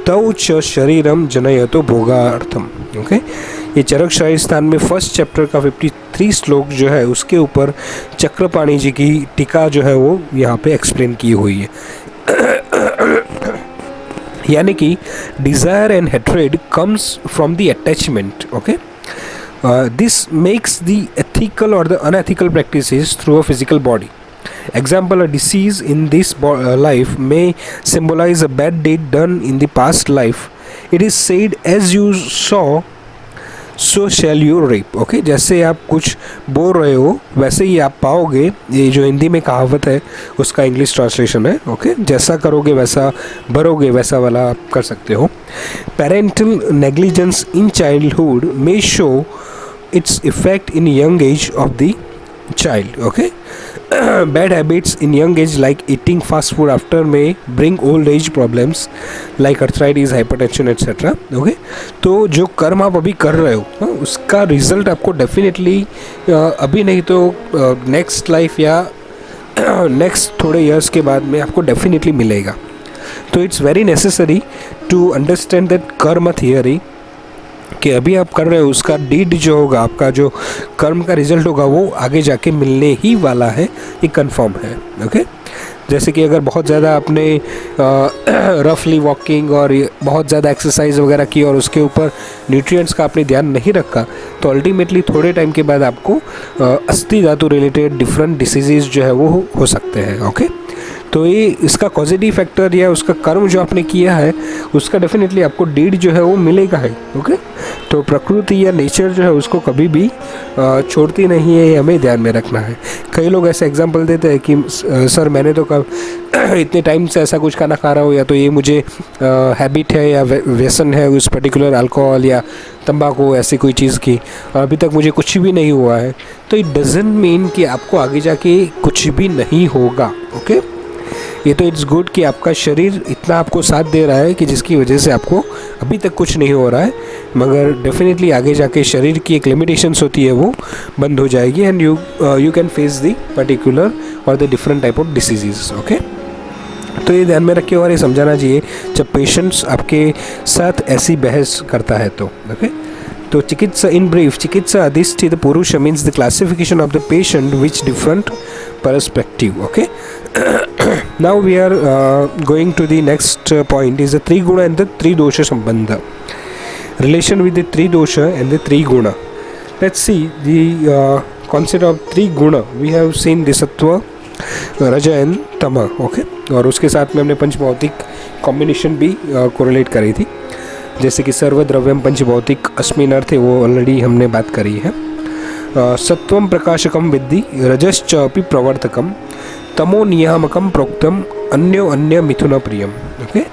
तौ च शरीरम जनयतो भोगार्थम, ओके। ये चरक शाही स्थान में फर्स्ट चैप्टर का 53 श्लोक जो है उसके ऊपर चक्रपाणी जी की टीका जो है वो यहाँ पे एक्सप्लेन की हुई है। यानी कि desire and hatred comes from the attachment, okay. This makes the ethical or the unethical practices through a physical body. Example, a disease in this life may symbolize a bad deed done in the past life. It is said, as you sow, so shall you reap. Okay, जैसे आप कुछ बोल रहे हो वैसे ही आप पाओगे. ये जो हिंदी में कहावत है उसका इंग्लिश ट्रांसलेशन है. ओके, जैसा करोगे वैसा भरोगे, वैसा वाला आप कर सकते हो. Parental negligence in childhood may show its effect in young age of the child. Okay, bad habits in young age like eating fast food after may bring old age problems like arthritis, hypertension, etc. Okay, तो जो कर्म आप अभी कर रहे हो उसका रिजल्ट आपको डेफिनेटली अभी नहीं तो नेक्स्ट लाइफ या नेक्स्ट थोड़े ईयर्स के बाद में आपको डेफिनेटली मिलेगा. तो it's very necessary to understand that karma theory कि अभी आप कर रहे हो उसका डीड जो होगा, आपका जो कर्म का रिजल्ट होगा वो आगे जाके मिलने ही वाला है, ये कंफर्म है. ओके, जैसे कि अगर बहुत ज़्यादा आपने रफली वॉकिंग और बहुत ज़्यादा एक्सरसाइज वगैरह की और उसके ऊपर न्यूट्रिएंट्स का आपने ध्यान नहीं रखा तो अल्टीमेटली थोड़े टाइम के बाद आपको अस्थि धातु रिलेटेड डिफरेंट डिसीज़ जो है वो हो सकते हैं. ओके, तो ये इसका पॉजिटिव फैक्टर या उसका कर्म जो आपने किया है उसका डेफिनेटली आपको डीड जो है वो मिलेगा है. ओके, तो प्रकृति या नेचर जो है उसको कभी भी छोड़ती नहीं है, ये हमें ध्यान में रखना है. कई लोग ऐसे एग्जांपल देते हैं कि सर मैंने तो कब इतने टाइम से ऐसा कुछ खाना खा रहा हूँ या तो ये मुझे हैबिट है या व्यसन है उस पर्टिकुलर अल्कोहल या तंबाकू ऐसी कोई चीज़ की, अभी तक मुझे कुछ भी नहीं हुआ है. तो इट डजंट मीन कि आपको आगे जाके कुछ भी नहीं होगा. ओके, ये तो इट्स गुड कि आपका शरीर इतना आपको साथ दे रहा है कि जिसकी वजह से आपको अभी तक कुछ नहीं हो रहा है, मगर डेफिनेटली आगे जाके शरीर की एक लिमिटेशंस होती है वो बंद हो जाएगी and you can face the particular और the different type of diseases. Okay, तो ये ध्यान में रखिए और ये समझाना चाहिए जब पेशेंट्स आपके साथ ऐसी बहस करता है तो. ओके, तो चिकित्सा इन ब्रीफ, चिकित्सा अधिष्ठित पुरुष means the classification of the patient which different perspective. Okay, now we are going to the next point is the three guna and the three dosha sambandha, relation with the three dosha and the three guna. Let's see the concept of three guna. We have seen the sattva, raja and tama. Okay, और उसके साथ में हमने पंचभौतिक कॉम्बिनेशन भी कोरिलेट करी थी, जैसे कि सर्वद्रव्यम पंचभौतिक अस्मिन् अर्थ है, वो ऑलरेडी हमने बात करी है. सत्वं प्रकाशकम विद्धि, रजश्च अपि प्रवर्तकम, तमो नियामकम प्रोक्तम, अन्यो अन्य मिथुन प्रियम. ओके,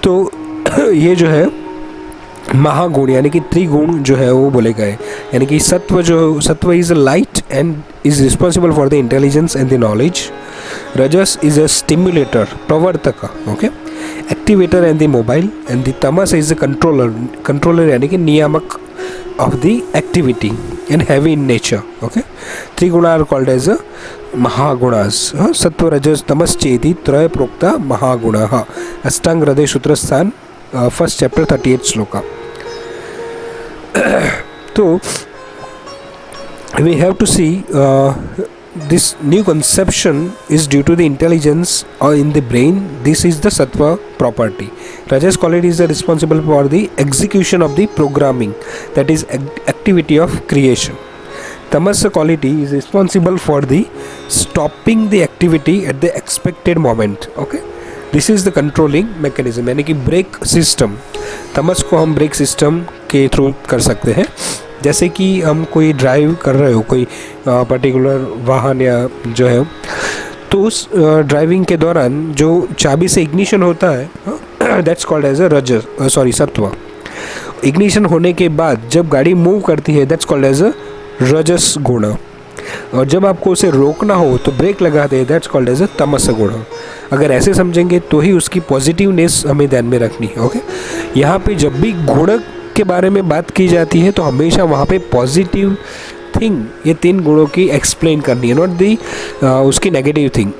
तो ये जो है महागुण यानी कि त्रिगुण जो है वो बोले गए. यानी कि sattva is a light and is responsible for the intelligence and the knowledge. Rajas is a stimulator, प्रवर्तक. Okay, activator and the mobile. And the tamas is a controller यानी कि नियामक of the activity and heavy in nature. Okay, three guna are called as mahagunas. Sattva rajas tamas cheti traya prokta mahagunaha. Ashtang hriday sutrasthan, first chapter 38 shloka. So we have to see this new conception is due to the intelligence or in the brain. This is the sattva property. Rajas quality is responsible for the execution of the programming, that is activity of creation. Tamas quality is responsible for the stopping the activity at the expected moment. Okay, this is the controlling mechanism, यानी कि ब्रेक सिस्टम. तमस को हम ब्रेक सिस्टम के थ्रू कर सकते हैं. जैसे कि हम कोई ड्राइव कर रहे हो, कोई पर्टिकुलर वाहन या जो है, तो उस ड्राइविंग के दौरान जो चाबी से इग्निशन होता है, दैट्स कॉल्ड एज अ सत्व. इग्निशन होने के बाद जब गाड़ी मूव करती है, दैट्स कॉल्ड एज अ रजस गुण. और जब आपको उसे रोकना हो तो ब्रेक लगाते हैं, दैट्स कॉल्ड एज अ तमस गुण. अगर ऐसे समझेंगे तो ही उसकी पॉजिटिवनेस हमें ध्यान में रखनी है. ओके, यहाँ पे जब भी गुण के बारे में बात की जाती है तो हमेशा वहाँ पे पॉजिटिव थिंग, ये 3 गुणों की एक्सप्लेन करनी है, नॉट दी उसकी नेगेटिव थिंग.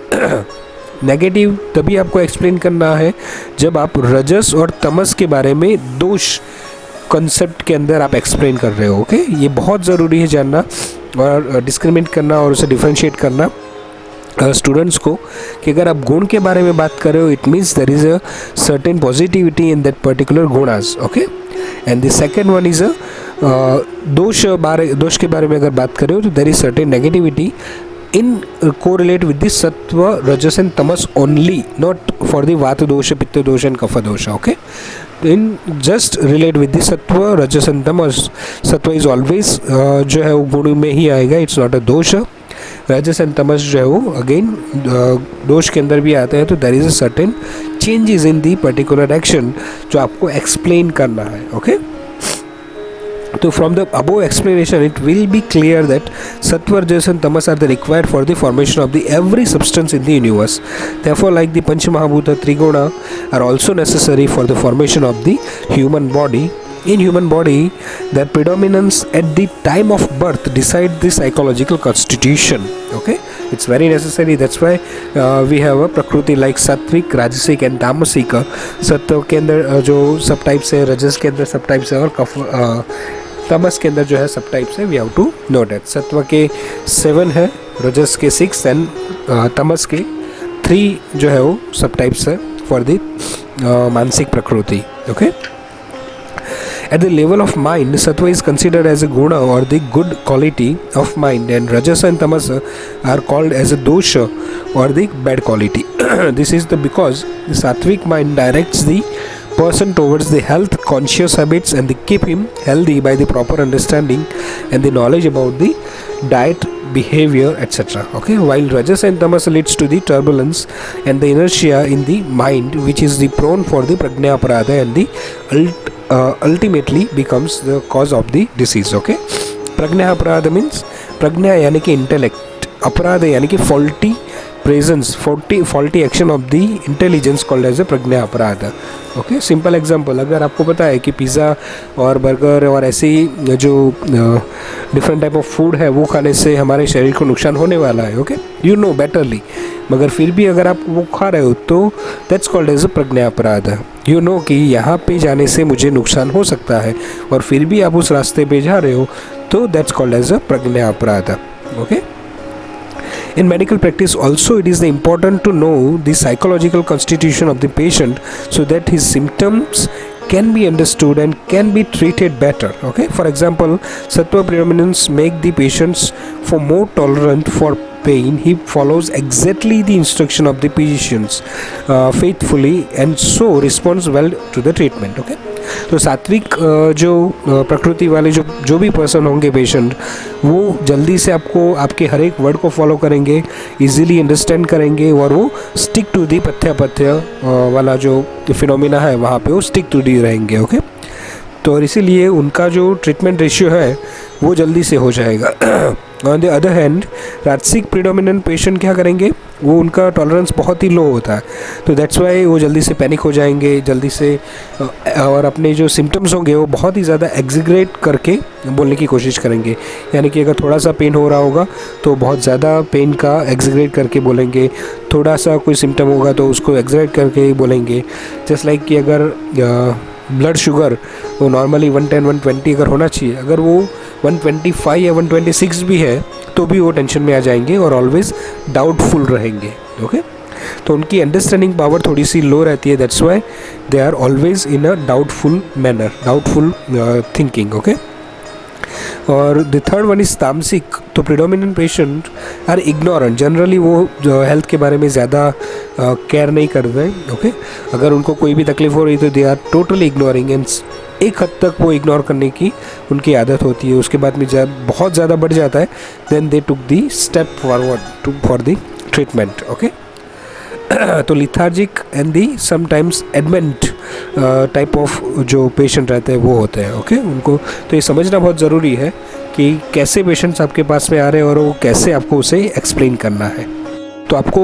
नेगेटिव तभी आपको एक्सप्लेन करना है जब आप रजस और तमस के बारे में दोष कॉन्सेप्ट के अंदर आप एक्सप्लेन कर रहे हो. ओके, ये बहुत ज़रूरी है जानना और डिस्क्रिमिनेट करना और उसे डिफ्रेंशिएट करना स्टूडेंट्स को, कि अगर आप गुण के बारे में बात कर रहे हो, it means there is a certain positivity in that particular gunas. Okay, and the second one is a dosh के बारे में अगर बात करें तो there is certain negativity in correlate with the sattva, rajas and tamas only, not for the vata dosha, pitta dosha and kapha dosha. Okay, in just relate with the sattva, rajas and tamas. Sattva is always जो है वो गुण में ही आएगा, it's not a dosha. rajas and tamas जो है वो again दोष के अंदर भी आते हैं. तो there is a certain changes in the particular action जो आपको explain करना है. Okay, so from the above explanation it will be clear that sattva, rajas and tamas are the required for the formation of the every substance in the universe. Therefore, like the panch mahabhuta, triguna are also necessary for the formation of the human body. In human body, their predominance at the time of birth decide the psychological constitution. Okay, it's very necessary. That's why we have a prakriti like sattvic, rajasic and tamasik. सत्व के अंदर जो सब टाइप्स है, रजस के अंदर सब टाइप्स है, और तमस के अंदर जो है सब टाइप्स है. We have to know that. सत्व के 7 है, रजस के 6 एंड तमस के 3 जो है वो सब टाइप्स है फॉर द मानसिक प्रकृति. Okay, at the level of mind, sattva is considered as a guna or the good quality of mind, and rajas and tamas are called as a dosha or the bad quality. This is because the sattvic mind directs the person towards the health conscious habits and they keep him healthy by the proper understanding and the knowledge about the diet, behavior, etc. Okay, while rajas and tamas leads to the turbulence and the inertia in the mind, which is the prone for the prajna aparadha and the ultimately becomes the cause of the disease. Okay, prajna aparadha means prajna यानी कि intellect, अपराध यानी कि faulty presence, faulty action of the intelligence called as a prajna aparadha. Okay, simple example, अगर आपको पता है कि पिज़्ज़ा और बर्गर और ऐसे ही जो डिफरेंट टाइप ऑफ फूड है वो खाने से हमारे शरीर को नुकसान होने वाला है. ओके, यू नो बेटरली, मगर फिर भी अगर आप वो खा रहे हो तो दैट्स कॉल्ड एज अ प्रज्ञा अपराध. यू नो कि यहाँ पे जाने से मुझे नुकसान हो सकता है और फिर भी आप उस रास्ते पे जा रहे हो, तो दैट्स कॉल्ड एज अ प्रज्ञा अपराध. Okay, in medical practice also it is important to know the psychological constitution of the patient so that his symptoms can be understood and can be treated better. Okay, for example, sattva predominance make the patients for more tolerant for pain. He follows exactly the instruction of the physicians faithfully and so responds well to the treatment. Okay, तो सात्विक जो प्रकृति वाले जो भी पर्सन होंगे पेशेंट, वो जल्दी से आपको आपके हर एक वर्ड को फॉलो करेंगे, इजीली अंडरस्टैंड करेंगे और वो स्टिक टू दी पथ्य वाला जो फिनोमिना है वहाँ पे वो स्टिक टू दी रहेंगे. ओके, तो इसीलिए उनका जो ट्रीटमेंट रेशियो है वो जल्दी से हो जाएगा. ऑन द अदर हैंड, राजसिक प्रीडोमिनेंट पेशेंट क्या करेंगे, वो उनका टॉलरेंस बहुत ही लो होता है, तो दैट्स वाई वो जल्दी से पैनिक हो जाएंगे जल्दी से, और अपने जो सिम्टम्स होंगे वो बहुत ही ज़्यादा एग्जिग्रेट करके बोलने की कोशिश करेंगे. यानी कि अगर थोड़ा सा पेन हो रहा होगा तो बहुत ज़्यादा पेन का एग्जिग्रेट करके बोलेंगे, थोड़ा सा कोई सिम्टम होगा तो उसको एग्जिग्रेट करके बोलेंगे. जस्ट लाइक कि अगर ब्लड शुगर वो नॉर्मली 110-120 अगर होना चाहिए, अगर वो 125 या 126 भी है तो भी वो टेंशन में आ जाएंगे और ऑलवेज डाउटफुल रहेंगे। ओके, तो उनकी अंडरस्टैंडिंग पावर थोड़ी सी लो रहती है, that's why they are always in a doubtful manner, doubtful thinking. Okay, और the third one is tamasik. तो predominant patient are ignorant, generally वो जो हेल्थ के बारे में ज़्यादा केयर नहीं करते हैं। ओके, अगर उनको कोई भी तकलीफ हो रही तो they are totally ignoring, and एक हद तक वो इग्नोर करने की उनकी आदत होती है। उसके बाद में जब बहुत ज़्यादा बढ़ जाता है then they took the step forward for the treatment. Okay, तो lethargic and the sometimes adamant type of जो पेशेंट रहते हैं वो होते हैं। ओके, उनको तो ये समझना बहुत ज़रूरी है कि कैसे पेशेंट्स आपके पास में आ रहे हैं और वो कैसे आपको उसे एक्सप्लेन करना है। तो आपको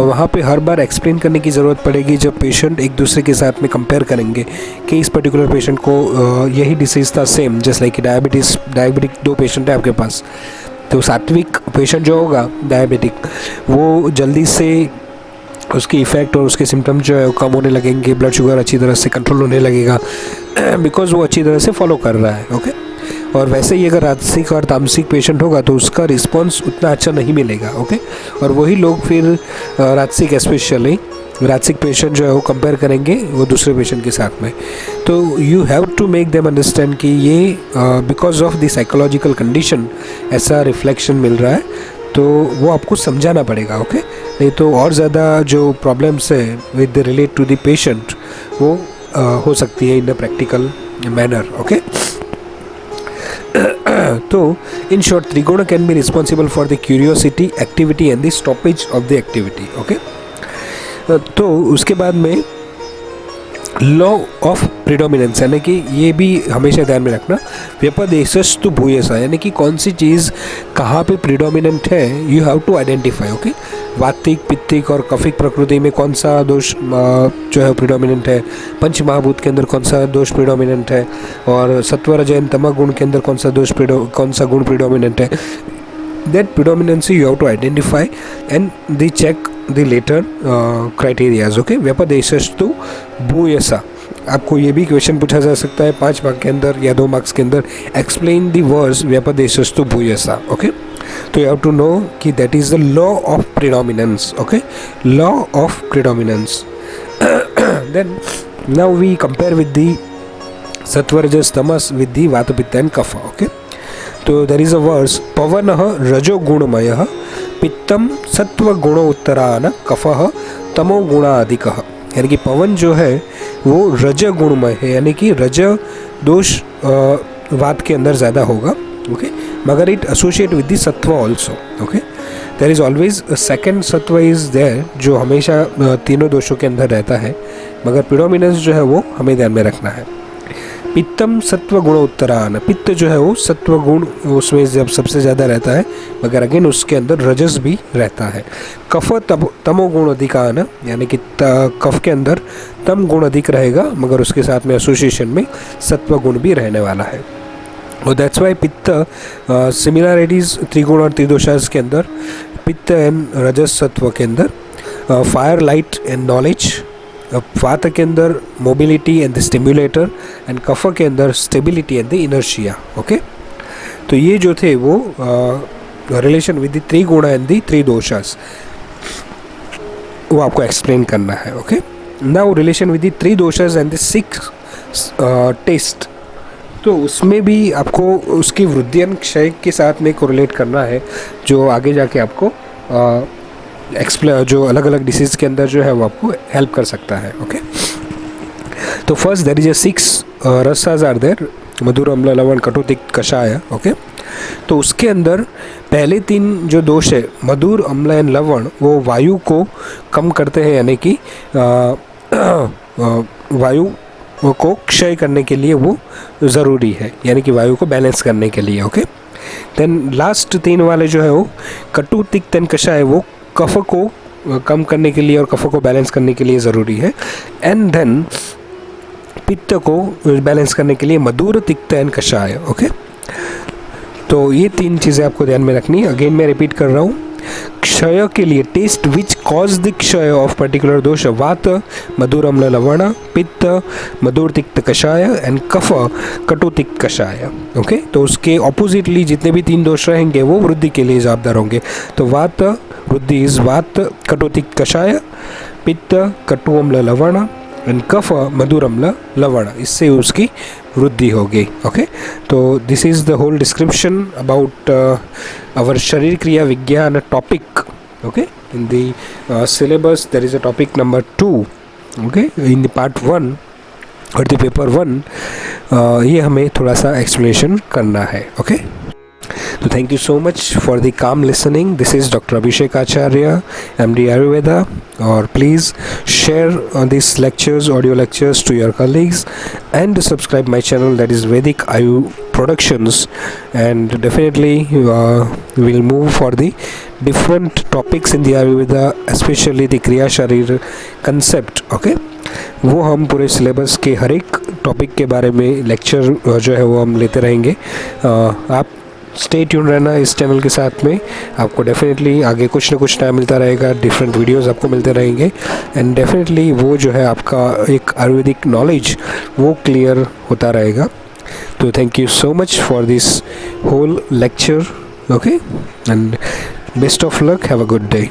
वहाँ पे हर बार एक्सप्लेन करने की ज़रूरत पड़ेगी जब पेशेंट एक दूसरे के साथ में कंपेयर करेंगे कि इस पर्टिकुलर पेशेंट को यही डिसीज़ था सेम, जैसे लाइक डायबिटिक 2 पेशेंट है आपके पास, तो सात्विक पेशेंट जो होगा डायबिटिक वो जल्दी से उसकी इफ़ेक्ट और उसके सिम्टम जो है वो कम होने लगेंगे, ब्लड शुगर अच्छी तरह से कंट्रोल होने लगेगा बिकॉज वो अच्छी तरह से फॉलो कर रहा है। ओके, और वैसे ही अगर राजसिक और तामसिक पेशेंट होगा तो उसका रिस्पांस उतना अच्छा नहीं मिलेगा। ओके, और वही लोग फिर राजसिक स्पेशली राजसिक पेशेंट जो है वो कंपेयर करेंगे वो दूसरे पेशेंट के साथ में। तो you have to make them understand कि ये because of the psychological condition ऐसा रिफ्लेक्शन मिल रहा है, तो वो आपको समझाना पड़ेगा। ओके, नहीं तो और ज़्यादा जो प्रॉब्लम्स है with relate to the patient वो हो सकती है in a practical manner. Okay, तो in short triguna can be responsible for the curiosity, activity and the stoppage of the activity. Okay, तो उसके बाद में लॉ ऑफ प्रिडोमिनेंस, यानी कि ये भी हमेशा ध्यान में रखना, व्यपदेशस्तु भूयसा, यानी कि कौन सी चीज़ कहाँ पे प्रिडोमिनेंट है you have to identify. Okay, वातिक, पित्तिक और कफिक प्रकृति में कौन सा दोष जो है प्रिडोमिनेंट है, पंच महाभूत के अंदर कौन सा दोष प्रिडोमिनेंट है, और सत्व रज एंड तमः गुण के अंदर कौन सा गुण प्रिडोमिनेंट है। That predominancy you have to identify and the check the latter criterias. Okay, व्यपदेशस्तु भूयसा, आपको ये भी क्वेश्चन पूछा जा सकता है 5 मार्क्स के अंदर या 2 मार्क्स के अंदर, एक्सप्लेन द वर्ड्स व्यपदेशस्तु भूयसा। ओके, तो यू हैव टू नो कि that is the law of predominance. Okay, law of predominance. Then now we compare with the sattvarajas tamas with the vata pitta and kapha. Okay, तो देयर इज अ वर्ड्स पवनः रजो गुणमयः पित्तम सत्व गुणो उत्तरान कफः तमो गुणाधिकः, यानी कि पवन जो है वो रज गुणमय है, यानी कि रज दोष वात के अंदर ज़्यादा होगा। ओके, मगर it associate with the sattva also. Okay, there is always second sattva is there जो हमेशा तीनों दोषों के अंदर रहता है, मगर प्रिडोमिनेंस जो है वो हमें ध्यान में रखना है। पित्तम सत्व गुण उत्तरान, पित्त जो है वो सत्व गुण उसमें जब सबसे ज़्यादा रहता है, मगर अगेन उसके अंदर रजस भी रहता है। कफ तमो गुण अधिकान, यानी कि कफ के अंदर तम गुण अधिक रहेगा, मगर उसके साथ में एसोसिएशन में सत्व गुण भी रहने वाला है। और दैट्स वाई पित्त सिमिलरिटीज़ त्रिगुण और त्रिदोषास के अंदर, पित्त एंड रजस सत्व के अंदर फायर, लाइट एंड नॉलेज, वात के अंदर mobility and the stimulator, and कफ के अंदर stability and the inertia. Okay, तो ये जो थे वो relation with the triguna and the tridoshas वो आपको एक्सप्लेन करना है। Okay, now relation with the tridoshas and the 6 taste, तो उसमें भी आपको उसकी वृद्धि क्षय के साथ में कोरिलेट करना है, जो आगे जाके आपको जो अलग अलग डिसीज़ के अंदर जो है वो आपको हेल्प कर सकता है। ओके, तो first there is a 6 rasas are there, मधुर, अम्ल, लवण, कटु, तिक्त, कषाय। ओके, तो उसके अंदर पहले 3 जो दोष है मधुर, अम्ल एंड लवण, वो वायु को कम करते हैं, यानी कि वायु को क्षय करने के लिए वो ज़रूरी है, यानी कि वायु को बैलेंस करने के लिए। ओके, देन लास्ट 3 वाले जो है वो कटु, तिक्त एंड कषाय, वो कफ को कम करने के लिए और कफ को बैलेंस करने के लिए ज़रूरी है। एंड देन पित्त को बैलेंस करने के लिए मधुर, तिक्त एंड कषाय। ओके, तो ये 3 चीज़ें आपको ध्यान में रखनी है। अगेन मैं रिपीट कर रहा हूँ, क्षय के लिए टेस्ट विच कॉज द क्षय ऑफ पर्टिकुलर दोष, वात मधुर अम्ल लवण, पित्त मधुर तिक्त कषाय एंड कफ कटु तिक्त कषाय। ओके, तो उसके ऑपोजिटली जितने भी 3 दोष रहेंगे वो वृद्धि के लिए जवाबदार होंगे। तो वात वृद्धि इज वात कटु तिक्त कषाय, पित्त कटु अम्ल लवण एंड कफ मधुर अम्ल लवण, इससे उसकी वृद्धि होगी। ओके, तो this is the whole description about our sharir kriya vigyan topic. Okay, in the syllabus there is a topic number 2, okay, in the part 1 और the paper 1 ये हमें थोड़ा सा एक्सप्लेनेशन करना है। ओके, तो thank you so much for the काम listening. This is doctor Abhishek Acharya, MD Ayurveda, और please share this lectures, audio lectures to your colleagues and subscribe my channel, that is Vedic Ayu Productions, and definitely we'll move for the different topics in the Ayurveda, especially the Kriya Sharir concept। okay, वो हम पूरे सिलेबस के हर एक टॉपिक के बारे में लेक्चर जो है वो हम लेते रहेंगे। आप स्टे ट्यून रहना इस चैनल के साथ में, आपको डेफिनेटली आगे कुछ ना कुछ नया मिलता रहेगा, डिफरेंट वीडियोस आपको मिलते रहेंगे, एंड डेफिनेटली वो जो है आपका एक आयुर्वेदिक नॉलेज वो क्लियर होता रहेगा। तो thank you so much for this whole lecture. Okay, and best of luck, have a good day.